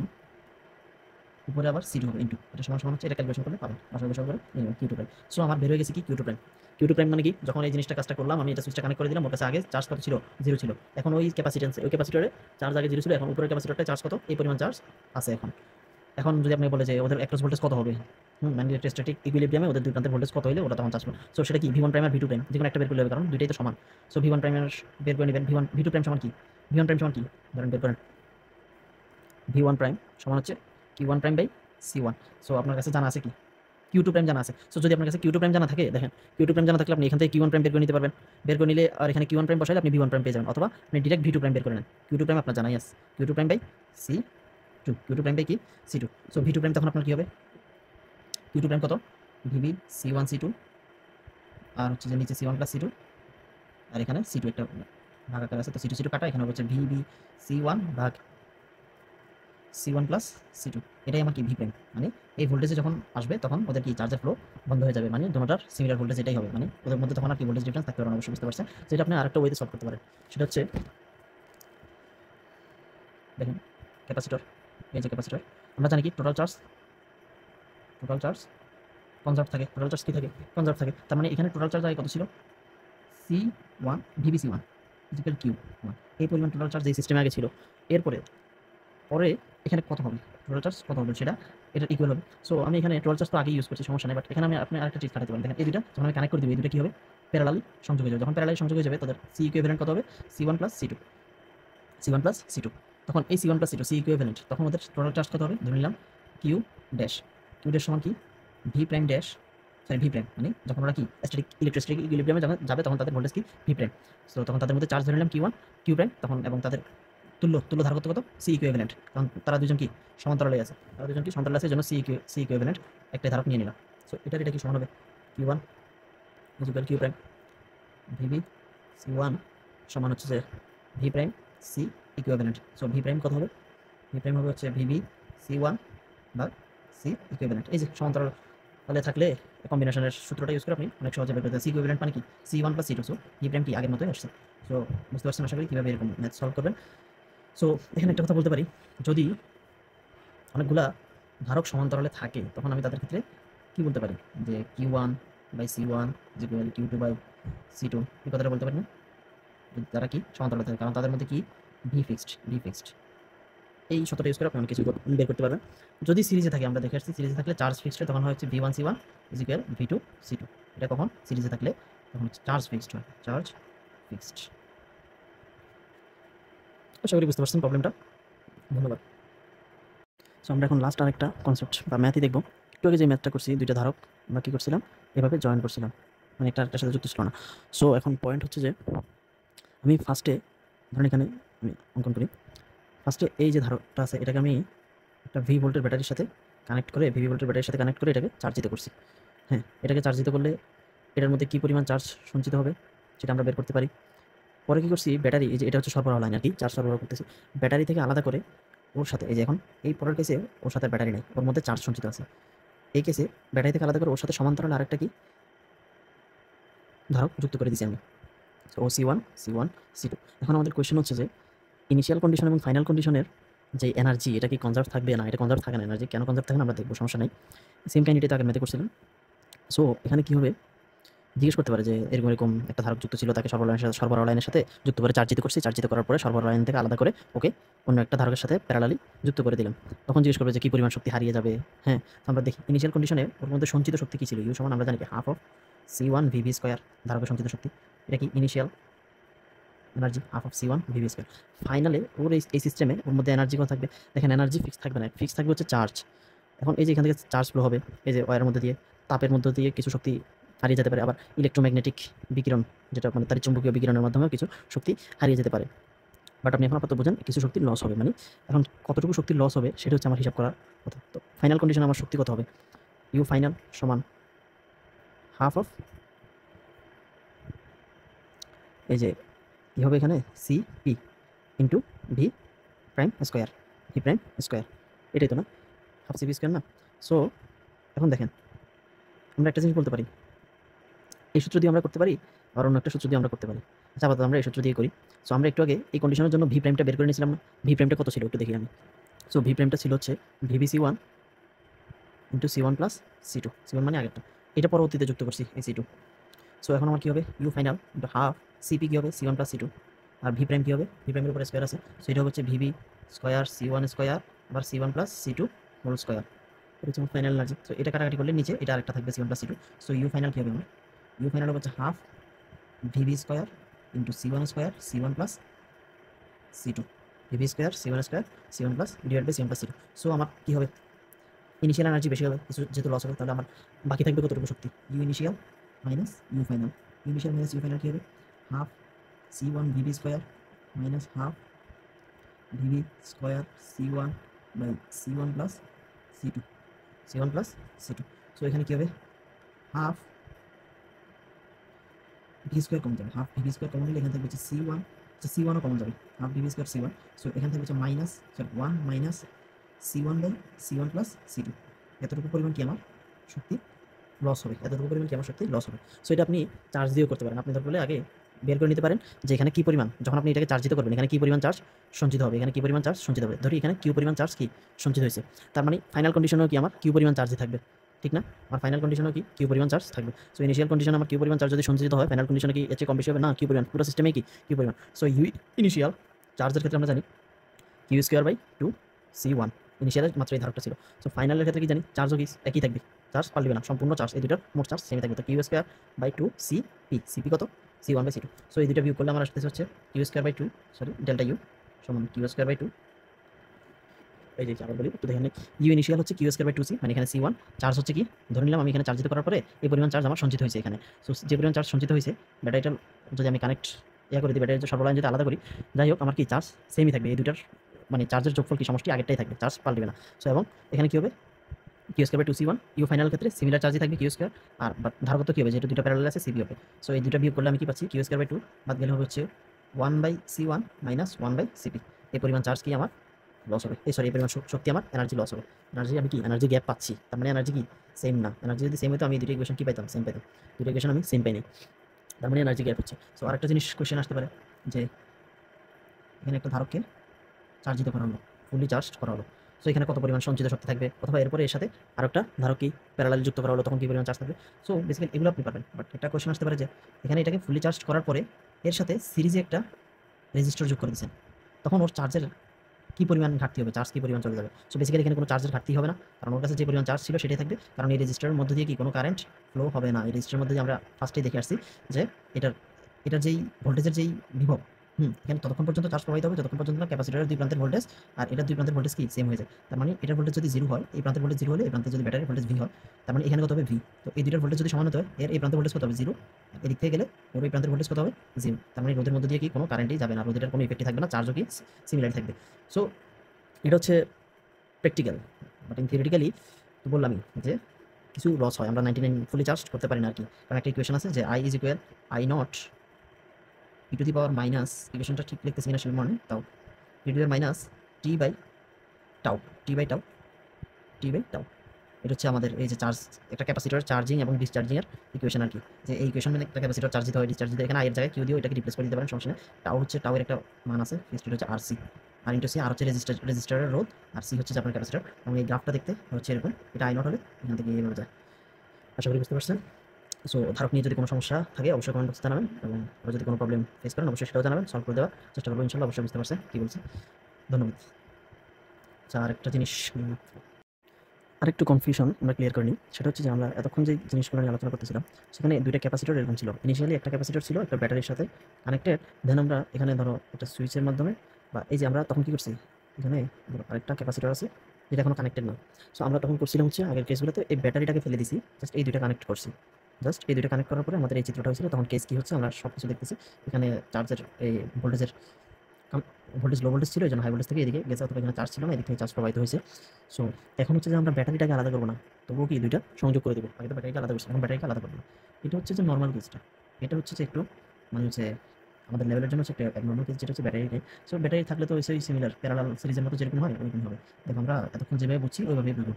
উপরে আবার C2 হবে ইন্টু, এটা সমান সমান হচ্ছে, এটা ক্যালকুলেশন করলে পাবেন, বাসায় বসে করে Q2 প্রাইম। সো আমার বের হয়ে গেছে কি Q2 প্রাইম মানে কি, যখন এই জিনিসটা কাজটা করলাম আমি এটা সুইচটা কানেক্ট করে দিলাম, ওর কাছে আগে চার্জ কত ছিল 0 ছিল, এখন ওই ক্যাপাসিটরে চার্জ আগে 0 ছিল, এখন উপরের ক্যাপাসিটরটা চার্জ কত, এই পরিমাণ চার্জ আছে এখন যদি আপনি বলে যে ওদের অ্যাক্রস ভোল্টেজ কত হবে, মানে ইলেকট্রোস্ট্যাটিক ইকুইলিব্রিয়ামে ওদের দুই প্রান্তের ভোল্টেজ কত হলে ওটা তখন চার্জ করবে। সো সেটা কি V1 প্রাইম আর V2 প্রাইম, যেকোনো একটা বের করলে হবে, কারণ দুইটাই তো সমান। সো V1 প্রাইমের বের করে নেবেন, V2 প্রাইম সমান কি ভি ওয়ান প্রাইম সমান কি ধরেন বের করেন, ভি ওয়ান প্রাইম সমান হচ্ছে Q one prime by C one. So আপনার কাছে জানা আছে কি কিউ টু প্রাইম জানা আছে। সো যদি আপনার কাছে কিউ টু প্রাইম জানা থাকে, দেখেন কিউ টু প্রাইম জানা থাকলে আপনি এখান থেকে কিউ ওয়ান প্রাইম বের করে নিতে পারবেন। বের করে নিলে আর এখানে কিউ ওয়ান প্রাইম বসাইলে আপনি ভি ওয়ান প্রাইম পেয়ে যাবেন, অথবা আপনি ডিরেক্ট ভি টু প্রাইম বের করে নেন। কিউ টু প্রাইম আপনার জানাই আছে, Q two prime by C two, Q two prime by কি C two. So V two prime তখন আপনার কি হবে, কিউ টু প্রাইম কত VB C one C two, আর হচ্ছে যে নিচে C one plus C two, আর এখানে সি টু একটা ভাগাকার আছে, তো সি টু কাটা, এখানে হচ্ছে ভিবি সি ওয়ান ভাগ C one plus C two. এটাই আমার কি ভি প্রাইম, মানে এই ভোল্টেজে যখন আসবে তখন ওদের কি চার্জের ফ্লো বন্ধ হয়ে যাবে, মানে দুটোটার সিমিলার ভোল্টেজ এটাই হবে, মানে ওদের মধ্যে তখন আর কি ভোল্টেজ ডিফারেন্স থাকতে পারে না। অবশ্যই বুঝতে পারছেন, যেটা আপনি আরেকটা ওয়েতে সলভ করতে পারেন। সেটা হচ্ছে দেখেন ক্যাপাসিটর, এই যে ক্যাপাসিটর, আমরা জানি কি টোটাল চার্জ কনজার্ভ থাকে, টোটাল চার্জ কি থাকে কনজার্ভ থাকে। তার মানে এখানে টোটাল চার্জ আগে কত ছিল, C one VB C one is equal Q one, এই পরিমাণ টোটাল চার্জ এই সিস্টেমে আগে ছিল। এরপরে পরে এখানে কত হবে, টোটাল চার্জ কত হবে সেটা এটা ইকুয়াল হবে। সো আমি এখানে টোটাল চার্জ তো আগে ইউজ করছি, সমস্যা নেই, বাট এখানে আমি আপনি আরেকটা চিজ খাটাতে পারেন। দেখেন এই দুটা যখন আমি কানেক্ট করে দিব, এই দুটা কি হবে প্যারালালি সংযোগ হয়ে যাবে। যখন প্যারালালি সংযোগ হয়ে যাবে তাদের সি ইকুইভ্যালেন্ট কত হবে, C one plus C two, C one plus C two. তখন এই C one plus C two C equivalent, তখন ওদের টোটাল চার্জ কত হবে, ধরে নিলাম কিউ ড্যাশ, কিউ ড্যাশ সমান কি V prime dash, sorry V prime, মানে যখন ওরা কি স্ট্যাটিক ইলেকট্রিক ইকুইলিব্রিয়ামে যাবে তখন তাদের ভোল্টেজ কি ভি প্রাইম। সো তখন তাদের মধ্যে চার্জ ধরে নিলাম কিউ ওয়ান কিউ প্রাইম, তখন এবং তাদের তুল্য ধারকত্ব কত সি ইকুইভ্যালেন্ট, কারণ তারা দুজন কি সমান্তরালে আছে, তারা দুজন কি সমান্তরালে আছে, এই জন্য সি ইকুইভ্যালেন্ট একটা ধারক নিয়ে নিলাম। সো এটা কি সমান হবে Q one equal Q prime VB C one সমান হচ্ছে যে V prime C equivalent. So V prime কত হবে, ভি প্রাইম হবে হচ্ছে ভিবি সি ওয়ান বা সি ইকুইভ্যালেন্ট। এই যে সমান্তরাল তাহলে থাকলে কম্বিনেশনের সূত্রটা ইউজ করে আপনি অনেক সহজে বের করতে। সি ইকুইভ্যালেন্ট মানে কি C one plus C two, so V prime কি আগের মতোই আসছে। সো বুঝতে পারছেন আশা করি কীভাবে এরকম ম্যাথ সলভ করবেন। সো এখানে একটা কথা বলতে পারি, যদি অনেকগুলা ধারক সমান্তরালে থাকে তখন আমি তাদের ক্ষেত্রে কি বলতে পারি, যে Q one by C one equal Q two by C two, এই কথাটা বলতে পারি না, তারা কি সমান্তরালে থাকে, কারণ তাদের মধ্যে কি ভি ফিক্সড। এই সূত্রটা ইউজ করে আপনি অনেক কিছু বের করতে পারবেন। যদি সিরিজে থাকে, আমরা দেখে আসছি সিরিজে থাকলে চার্জ ফিক্সড হয়, তখন হচ্ছে V one C one is equal V two C two. এটা কখন সিরিজে থাকলে তখন হচ্ছে চার্জ ফিক্সড হয়, চার্জ ফিক্সড। আশা করি বুঝতে পারছেন প্রবলেমটা, ধন্যবাদ। সো আমরা এখন লাস্ট আরেকটা কনসেপ্ট বা ম্যাথই দেখব। একটু আগে যে ম্যাথটা করছি দুইটা ধারক আমরা কী করছিলাম, এভাবে জয়েন করছিলাম, মানে একটা আরেকটার সাথে যুক্ত ছিল না। সো এখন পয়েন্ট হচ্ছে যে আমি ফার্স্টে ধরেন এখানে আমি অঙ্কন করি, ফার্স্টে এই যে ধারকটা আছে এটাকে আমি একটা ভি ভোল্টের ব্যাটারির সাথে কানেক্ট করে, ভিভি ভোল্টের ব্যাটারির সাথে কানেক্ট করে এটাকে চার্জিত করছি। হ্যাঁ, এটাকে চার্জিত করলে এটার মধ্যে কী পরিমাণ চার্জ সঞ্চিত হবে সেটা আমরা বের করতে পারি। পরে কী করছি, ব্যাটারি এই যে এটা হচ্ছে সরবরাহ লাইন আর কি, চার্জ সরবরাহ করতেছি ব্যাটারি থেকে আলাদা করে ওর সাথে, এই যে এখন এই পরের কেসে ওর সাথে ব্যাটারি নেই, ওর মধ্যে চার্জ সঞ্চিত আছে। এই কেসে ব্যাটারি থেকে আলাদা করে ওর সাথে সমান্তরাল আরেকটা কি ধারক যুক্ত করে দিচ্ছি আমি, ও সি ওয়ান সি টু। এখন আমাদের কোয়েশ্চেন হচ্ছে যে ইনিশিয়াল কন্ডিশন এবং ফাইনাল কন্ডিশনের যে এনার্জি এটা কি কনজার্ভ থাকবে না, এটা কনজার্ভ থাকে না, এনার্জি কেন কনজার্ভ থাকে না আমরা দেখবো, সমস্যা নেই। সেম কাহিনীটা আগের ম্যাথে করছিলাম। সো এখানে কী হবে, জিজ্ঞেস করতে পারে যে এরকম একটা ধারক যুক্ত ছিল, তাকে সরবরাহ লাইনের সাথে যুক্ত করে চার্জিত করছি, চার্জিত করার পরে সরবরাহ লাইন থেকে আলাদা করে ওকে অন্য একটা ধারকের সাথে প্যারালালি যুক্ত করে দিলাম। তখন জিজ্ঞেস করবে যে কী পরিমাণ শক্তি হারিয়ে যাবে। হ্যাঁ, আমরা দেখি ইনিশিয়াল কন্ডিশনে ওর মধ্যে সঞ্চিত শক্তি কী ছিল, ইউ সমান আমরা জানি কি half of C one VV square, ধারকের সঞ্চিত শক্তি, এটা কি initial energy half of C one VV square. ফাইনালে ওর এই সিস্টেমে ওর মধ্যে এনার্জি কত থাকবে, দেখেন এনার্জি ফিক্স থাকবে না, ফিক্স থাকবে হচ্ছে চার্জ। এখন এই যে এখান থেকে চার্জ ফ্লো হবে, এই যে ওয়ারের মধ্যে দিয়ে তাপের মধ্যে দিয়ে কিছু শক্তি হারিয়ে যেতে পারে, আবার ইলেকট্রোম্যাগনেটিক বিকিরণ যেটা মানে তাড়িৎচুম্বকীয় বিকিরণের মাধ্যমেও কিছু শক্তি হারিয়ে যেতে পারে। বাট আপনি এখন আপাতত বোঝেন কিছু শক্তি লস হবে, মানে এখন কতটুকু শক্তি লস হবে সেটা হচ্ছে আমার হিসাব করার কথা। তো ফাইনাল কন্ডিশনে আমার শক্তি কত হবে, ইউ ফাইনাল সমান হাফ অফ, এই যে কী হবে এখানে C P into V prime square, V prime square, এটাই তো না হাফ সি পি স্কোয়ার না। সো এখন দেখেন আমরা একটা জিনিস বলতে পারি, এই সূত্র দিয়ে আমরা করতে পারি, আর অন্য একটা সূত্র দিয়ে আমরা করতে পারি। আচ্ছা আপাতত আমরা এই সূত্র দিয়ে করি। সো আমরা একটু আগে এই কন্ডিশনের জন্য ভি প্রাইমটা বের করে নিয়েছিলাম না, ভি প্রাইমটা কত ছিল একটু দেখি আমি। সো ভি প্রাইমটা ছিল হচ্ছে VV C one into C one plus C two, C one মানে আগেরটা, এটা পরবর্তীতে যুক্ত করছি এই সি টু। সো এখন আমার কী হবে, U final into half CP কী হবে C one plus C two, আর ভি প্রাইম কী হবে, ভি প্রাইমের উপরে স্কোয়ার আছে, সো এটা হচ্ছে VV square C one square আবার C one plus C two whole square, এটা হচ্ছে ফাইনাল এনার্জি। সো এটা কাটাকাটি করলে নিচে এটা আরেকটা থাকবে C one plus C two. So U final কী হবে আমার, ইউ ফাইনাল হচ্ছে half VV square into C one square C one plus C2 VV square C1 square C1 plus divide by C1 plus C2। So আমার কী হবে, ইনিশিয়াল এনার্জি বেশি হবে, কিছু যেহেতু লস হবে, তাহলে আমার বাকি থাকবে কতটুকু শক্তি, U initial minus U final. Initial minus U final কী হবে, half C1 V V square minus half VV square C1 by C1 plus C2, C1 plus C2। So এখানে কী হবে, হাফ ভি স্কোয়ার কমন যাবে, হাফ ভিভি স্কোয়ার কমন গেলে এখান থেকে হচ্ছে C1, আচ্ছা C1ও কমন যাবে, half VV square C1। So এখান থেকে হচ্ছে minus 1 minus C1 by C1 plus C2। এতটুকু পরিমাণ কি আমার শক্তি লস হবে, এতটুকু পরিমাণ কি আমার শক্তি লস হবে। সো এটা আপনি চার্জ দিয়েও করতে পারেন। আপনি ধর বলে আগে বের করে নিতে পারেন যে এখানে কী পরিমাণ, যখন আপনি এটাকে চার্জ দিতে করবেন এখানে কী পরিমাণ চার্জ সঞ্চিত হবে, এখানে কী পরিমাণ চার্জ সঞ্চিত হবে। ধরি এখানে কিউ পরিমাণ চার্জ কি সঞ্চিত হয়েছে, তার মানে ফাইনাল কন্ডিশনেও কি আমার কিউ পরিমাণ চার্জই থাকবে, ঠিক না? আমার ফাইনাল কন্ডিশনেও কি কিউ পরিমাণ চার্জ থাকবে। সো ইনিশিয়াল কন্ডিশনে আমার কিউ পরিমাণ চার্জ যদি সঞ্চিত হয়, ফাইনাল কন্ডিশনে কি এর চেয়ে কম বেশি হবে না, কিউ পরিমাণ পুরো সিস্টেমে কি কিউ পরিমাণ। সো ইউ ইনিশিয়াল চার্জের ক্ষেত্রে আমরা জানি কিউ স্কোয়ার বাই 2C1, ইনিশিয়ালের মাত্র এই ধারকটা ছিল। সো ফাইনালের ক্ষেত্রে কি জানি, চার্জও কি একই থাকবে, চার্জ পাল্টিবে না, সম্পূর্ণ চার্জ এই দুটার মোট চার্জ সেমই থাকবে। তো Q square by 2CP, CP কত C1 বাই C2। সো এই দুটা বিয়োগ করলে আমার আসতেছে হচ্ছে Q square by 2, sorry delta U সমান কিউ স্কোয়ার বাই 2। এই যে আবার বলি একটু দেখেন, ইউ ইনিশিয়াল হচ্ছে কিউ স্কোয়ার বাই 2C, মানে এখানে C1 চার্জ হচ্ছে কি, ধরে নিলাম আমি এখানে চার্জ দিতে করার পরে এই পরিমাণ চার্জ আমার সঞ্চিত হয়েছে এখানে। সো যে পরিমাণ চার্জ সঞ্চিত হয়েছে, ব্যাটারিটা যদি আমি কানেক্ট করে দিই, ব্যাটারির সর্বলাইন যদি আলাদা করি, যাই হোক আমার কি চার্জ সেমই থাকবে, এই দুটার মানে চার্জের যোগফল কি সমষ্টি আগেরটাই থাকবে, চার্জ পাল্টিবে না। সো এবং এখানে কী হবে, Q square by 2C1, U final ক্ষেত্রে সিমিলার চার্জই থাকবে কিউ স্কোয়ার, আর ধারকত্ব কী হবে, যেহেতু দুটো প্যারালাল আছে সিবি হবে। সো এই দুটা বিয়োগ করলে আমি কি পাচ্ছি, কিউ স্কোয়ার বাই 2 বাদ গেলে হবে হচ্ছে 1 by C1 minus 1 by CP. এই পরিমাণ চার্জ কি আমার লস হবে, এই সরি এই পরিমাণ শক্তি আমার এনার্জি লস হবে। এনার্জি আমি কি এনার্জি গ্যাপ পাচ্ছি, তার মানে এনার্জি কি সেম না। এনার্জি যদি সেম হতো আমি দুটো ইকুয়েশন কি পাইতাম, সেম পাইতাম। দুটো ইকুয়েশন আমি সেম পাইনি, তার মানে এনার্জি গ্যাপ হচ্ছে। সো আরেকটা জিনিস কোয়েশ্চেন আসতে পারে যে এখানে একটা ধারককে চার্জিত করা হলো, ফুলি চার্জ করা হলো, সো এখানে কত পরিমাণ সঞ্চিত শক্তি থাকবে, অথবা এরপরে এর সাথে আরেকটা ধারক কি প্যারালাল যুক্ত করা হলো, তখন কী পরিমাণ চার্জ থাকবে। সো বেসিক্যালি এগুলো আপনি পারবেন। বাট একটা কোয়েশ্চেন আসতে পারে যে এখানে এটাকে ফুলি চার্জ করার পরে এর সাথে সিরিজে একটা রেজিস্টার যোগ করে দিচ্ছেন, তখন ওর চার্জের কী পরিমাণ ঘাটতি হবে, চার্জ কী পরিমাণ চলে যাবে। সো বেসিক্যালি এখানে কোনো চার্জের ঘাটতি হবে না, কারণ ওর কাছে যে পরিমাণ চার্জ ছিল সেটাই থাকবে, কারণ এই রেজিস্টারের মধ্যে দিয়ে কি কোনো কারেন্ট ফ্লো হবে না। এই রেজিস্টারের মধ্যে দিয়ে আমরা ফার্স্টেই দেখে আসছি যে এটার যেই ভোল্টেজের যেই বিভব, এখানে ততক্ষণ পর্যন্ত চার্জ প্রবাহিত হবে যতক্ষণ পর্যন্ত না ক্যাপাসিটরের দুই প্রান্তের ভোল্টেজ আর এটার দুই প্রান্তের ভোল্টেজ কি সেম হয়ে যায়। তার মানে এটার ভোল্টেজ যদি 0 হয়, এই প্রান্তের ভোল্টেজ 0 হলে এই প্রান্তে যদি ব্যাটারির ভোল্টেজ V হয়, তার মানে এখানে কত হবে V। তো এই দুইটার ভোল্টেজ যদি সমান হতে হয়, এর এই প্রান্তের ভোল্টেজ কত হবে 0, এদিক থেকে গেলে ওর এই প্রান্তের ভোল্টেজ কত হবে 0। তার মানে রোদের মধ্যে দিয়ে কি কোনো কারেন্টই যাবে না, রোদের কোনো ইফেক্টই থাকবে না, চার্জও কি সিমিলার থাকবে। সো এটা হচ্ছে প্র্যাকটিক্যাল। বাট ইন থিওরিটিক্যালি তো বললামই যে কিছু লস হয়, আমরা 99 ফুলি চার্জ করতে পারি না আর কি। কারণ একটা ইকুয়েশন আছে যে I = I0 e to the power minus, ইকুয়েশনটা ঠিক লিখতেছি কিনা সেটা মনে তাও, e to the minus t by tau, এটা হচ্ছে আমাদের এই যে চার্জ, একটা ক্যাপাসিটর চার্জিং এবং ডিসচার্জিংয়ের ইকুয়েশন আর কি। যে এই ইকুয়েশন মানে একটা ক্যাপাসিটর চার্জ দিতে হয়, ডিসচার্জ দিতে, এখানে আয়ের জায়গায় কিউ দিয়ে এটাকে রিপ্লেস করে দিতে পারেন, সমস্যা নেই। টাউ হচ্ছে টাউয়ের একটা মান আছে, ফিক্সড হচ্ছে RC, আর ইন্টু সি, আর হচ্ছে রেজিস্টারের রোধ, আর সি হচ্ছে আপনার ক্যাপাসিটর। এবং এই গ্রাফটা দেখতে হচ্ছে এরকম, এটা I0 হলে এখান থেকে এইভাবে যায়। আশা করি বুঝতে পারছেন। সো ধারক নিয়ে যদি কোনো সমস্যা থাকে অবশ্যই কমেন্ট বক্সে জানাবেন, এবং যদি কোনো প্রবলেম ফেস করেন অবশ্যই সেটাও জানাবেন, সলভ করে দেওয়ার চেষ্টা করবো ইনশাল্লাহ। অবশ্যই বুঝতে পারছেন কী বলছি, ধন্যবাদ। আচ্ছা আরেকটা জিনিস, আরেকটু কনফিউশন আমরা ক্লিয়ার করে নিই, সেটা হচ্ছে যে আমরা এতক্ষণ যে জিনিসগুলো নিয়ে আলোচনা করতেছিলাম সেখানে দুইটা ক্যাপাসিটর এরকম ছিল। ইনিশিয়ালি একটা ক্যাপাসিটর ছিল একটা ব্যাটারির সাথে কানেক্টেড, দেন আমরা এখানে ধরো একটা সুইচের মাধ্যমে, বা এই যে আমরা তখন কী করছি, এখানে ধরো আরেকটা ক্যাপাসিটর আছে যেটা এখনো কানেক্টেড না। সো আমরা তখন করছিলাম হচ্ছে আগের কেসগুলোতে এই ব্যাটারিটাকে ফেলে দিছি, জাস্ট এই দুইটা কানেক্ট করছি, জাস্ট এই দুইটা কানেক্ট করার পরে আমাদের এই চিত্রটা হয়েছিল। তখন কেস কী হচ্ছে, আমরা সব কিছু দেখতেছি, এখানে চার্জের এই ভোল্টেজের ভোল্টেজ লো ভোল্টেজ ছিল, এই জন্য হাই ভোল্টেজ থেকে এদিকে গেছে, অথবা এখানে চার্জ ছিল না, এদিক থেকে চার্জ প্রবাহিত হয়েছে। সো এখন হচ্ছে যে আমরা ব্যাটারিটাকে আলাদা করবো না, তবুও কি দুইটা সংযোগ করে দেবো। আগে তো ব্যাটারিকে আলাদা করছি, এখন ব্যাটারিকে আলাদা করবো না। এটা হচ্ছে যে নর্মাল কেসটা, এটা হচ্ছে যে একটু মানে হচ্ছে আমাদের লেভেলের জন্য হচ্ছে একটা নর্মাল কেস, যেটা হচ্ছে ব্যাটারি। সো ব্যাটারি থাকলে তো ওই সিমিলার প্যারালাল সিরিজের মতো যেরকম হয় ওইরকম হবে। দেখো আমরা এতক্ষণ যেভাবে বুঝছি ওইভাবেই বুঝবো।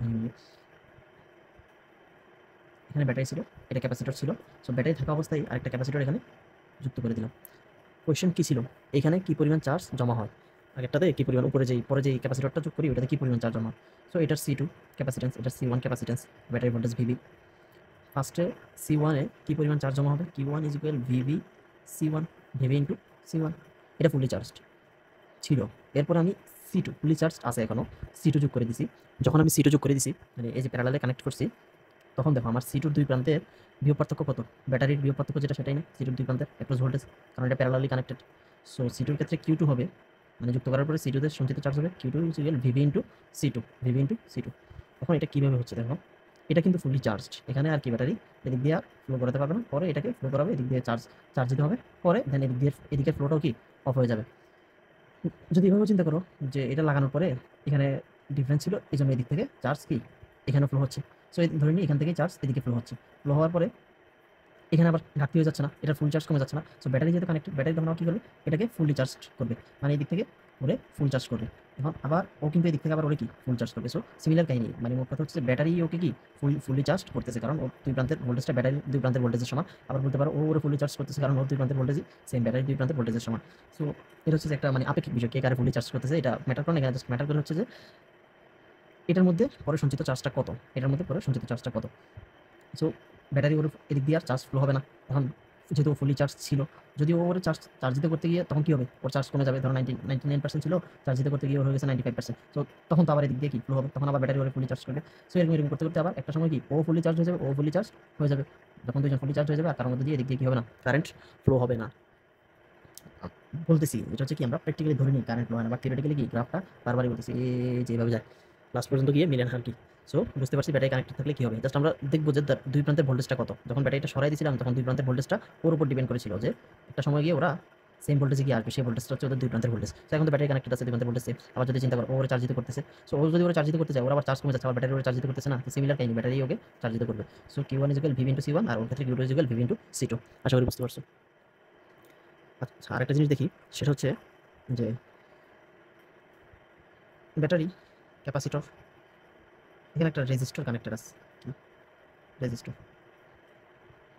এখানে ব্যাটারি ছিল, এটা ক্যাপাসিটর ছিল। সো ব্যাটারি থাকা অবস্থায় আরেকটা ক্যাপাসিটর এখানে যুক্ত করে দিলাম। কোয়েশ্চেন কী ছিল, এখানে কী পরিমাণ চার্জ জমা হয়, আগেরটাতে কী পরিমাণ, উপরে পরে যেই ক্যাপাসিটরটা যোগ করি ওটাতে কী পরিমাণ চার্জ জমা। সো এটার C2 ক্যাপাসিটেন্স, এটার C1 capacitance, battery voltage VB। ফার্স্টে C1-এ কী পরিমাণ চার্জ জমা হবে, Q1 = VB C1, VB into C1, এটা ফুলি চার্জড ছিল। এরপর আমি C2 ফুলি চার্জ আছে এখনও, C2 যোগ করে দিছি। যখন আমি C2 যোগ করে দিছি, মানে এই যে প্যারালালে কানেক্ট করছি, তখন দেখো আমার C2-র দুই প্রান্তের বিভব পার্থক্য কত, ব্যাটারির বিভব পার্থক্য যেটা সেটাই না, C2-র দুই প্রান্তের অ্যাক্রস ভোল্টেজ, কারণ এটা প্যারালালি কানেক্টেড। সো C2-র ক্ষেত্রে Q2 হবে মানে যুক্ত করার পরে সি টুতে সঞ্চিত চার্জ হবে Q two equal VV into C two, VV into C two. এখন এটা কীভাবে হচ্ছে দেখো, এটা কিন্তু ফুললি চার্জড, এখানে আর কি ব্যাটারি এদিক দিয়ে আর ফ্লো করাতে পারবে না, পরে এটাকে ফ্লো করাবে, এদিক দিয়ে চার্জ দিতে হবে, পরে দেন এদিক দিয়ে এদিকে ফ্লোটাও কি অফ হয়ে যাবে। যদি এভাবে চিন্তা করো যে এটা লাগানোর পরে এখানে ডিফারেন্স ছিল, এই জন্য এদিক থেকে চার্জ কি এখানে ফ্লো হচ্ছে। সো ধরে নিই এখান থেকে চার্জ এদিকে ফ্লো হচ্ছে, ফ্লো হওয়ার পরে এখানে আবার ঘাটতি হয়ে যাচ্ছে না, এটা ফুল চার্জ কমে যাচ্ছে না। সো ব্যাটারি যেহেতু কানেক্টেড, ব্যাটারি তখন কী করবে, এটাকে ফুললি চার্জ করবে, মানে এই দিক থেকে ওরে ফুল চার্জ করবে। এখন আবার ও কিন্তু এই দিক থেকে আবার ওরে কি ফুল চার্জ করবে। সো সিমিলার কাহিনী, মানে মোট কথা হচ্ছে ব্যাটারি ওকে কি ফুললি চার্জ করতেছে, কারণ ওর দুই প্রান্তের ভোল্টেজটা ব্যাটারি দুই প্রান্তের ভোল্টেজের সমান। আবার বলতে পারো ও ওরে ফুললি চার্জ করতেছে কারণ ওর দুই প্রান্তের ভোল্টেজই সেম ব্যাটারি দুই প্রান্তের ভোল্টেজের সমান। সো এটা হচ্ছে একটা মানে আপেক্ষিক বিষয়, কে কারে ফুললি চার্জ করতেছে এটা ম্যাটার করে না, এখানে জাস্ট ম্যাটার করে হচ্ছে যে এটার মধ্যে পরে সঞ্চিত চার্জটা কত, এটার মধ্যে পরে সঞ্চিত চার্জটা কত। সো ব্যাটারি ওর এদিক দিয়ে আর চার্জ ফ্লো হবে না। এখন যেহেতু ও ফুলি চার্জ ছিল, যদি ও ওর চার্জ দিতে করতে গিয়ে তখন কী হবে, ওর চার্জ কমে যাবে, ধরো 99% ছিল, চার্জ দিতে করতে গিয়ে ওর হয়ে গেছে 95%। সো তখন তো আবার এদিক দিয়ে কি ফ্লো হবে, তখন আবার ব্যাটারি ওরে ফুলি চার্জ করবে। সো এরকম এরকম করতে করতে আবার একটা সময় কি ও ফুলি চার্জ হয়ে যাবে, ও ফুলি চার্জ হয়ে যাবে। যখন দুজন ফুলি চার্জ হয়ে যাবে আর তার মধ্যে দিয়ে এদিক দিয়ে কী হবে না, কারেন্ট ফ্লো হবে না। বলতেছি এটা হচ্ছে কি আমরা প্র্যাকটিক্যালি ধরে নিই কারেন্ট ফ্লো হয় না, বা থিওরিটিক্যালি কি গ্রাফটা বারবারই বলতেছি এই যেভাবে যায় লাস্ট পর্যন্ত গিয়ে মিলে না আর কি। সো বুঝতে পারছি ব্যাটারি কানেক্টেড থাকলে কী হবে, জাস্ট আমরা দেখবো যে দুই প্রান্তের ভোল্টেজটা কত। যখন ব্যাটারিটা সরাই দিয়েছিলাম তখন দুই প্রান্তের ভোল্টেজটা ওর উপর ডিপেন্ড করেছিল, যে একটা সময় গিয়ে ওরা সেম ভোল্টেজে গিয়ে আসবে, সেই ভোল্টেজটা হচ্ছে ওদের দুই প্রান্তের ভোল্টেজ। সো এখন তো ব্যাটারি কানেক্টেড আছে, দুই প্রান্তের ভোল্টেজ সেম। আবার যদি চিন্তা করো ওরা চার্জ দিতে করতেছে, সো ও যদি ওরা চার্জ দিতে করতে যায়, ওরা আবার চার্জ কমে যাচ্ছে, আবার ব্যাটারি ওরা চার্জ দিতে করতেছে না, তো সিমিলার কাহিনী, ব্যাটারি ওকে চার্জ দিতে করবে। So Q one equal VV into C one, আর ওর ক্ষেত্রে Q two equal VV into C two. আশা করি বুঝতে পারছো। আচ্ছা আরেকটা জিনিস দেখি, সেটা হচ্ছে যে ব্যাটারি ক্যাপাসিটর, এখানে একটা রেজিস্টর কানেক্টেড আছে, কি রেজিস্টর,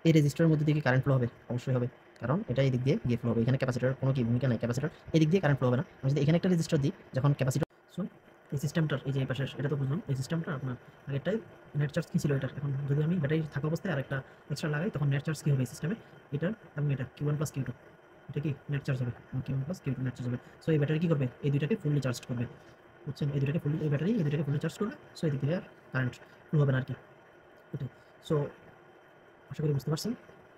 এই রেজিস্টরের মধ্যে দিয়ে কি কারেন্ট ফ্লো হবে? অবশ্যই হবে, কারণ এটা এই দিক দিয়ে গিয়ে ফ্লো হবে। এখানে ক্যাপাসিটরের কোনো কি ভূমিকা নাই, ক্যাপাসিটর এই দিক দিয়ে কারেন্ট ফ্লো হবে না। আমি যদি এখানে একটা রেজিস্টর দিই, যখন ক্যাপাসিটর, সো এই সিস্টেমটার এই যে এই পাশে এটা তো বুঝলাম, এই সিস্টেমটা আপনার আগেরটাই নেট চার্জ কী ছিল এটার, এখন যদি আমি ব্যাটারি থাকা অবস্থায় আর একটা এক্সট্রা লাগাই তখন নেট চার্জ কী হবে এই সিস্টেমে, এটার এবং এটা Q one plus Q two, এটা কি নেট চার্জ হবে, Q one plus Q two net charge হবে। সো এই ব্যাটারি কী করবে, এই দুইটাকে ফুললি চার্জ করবে, বুঝছেন, এই দুইটাকে ফুললি, এই ব্যাটারি এই দুইটাকে ফুললি চার্জ করবে। সো এই দিক থেকে আর কারেন্ট ফ্লো হবে না আর কি, এটাই। সো আশা করি বুঝতে পারছেন।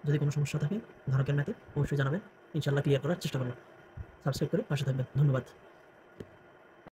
যদি কোনো সমস্যা থাকে ধারকের ম্যাথে অবশ্যই জানাবেন, ইনশাল্লাহ ক্লিয়ার করার চেষ্টা করব। সাবস্ক্রাইব করে পাশে থাকবেন, ধন্যবাদ।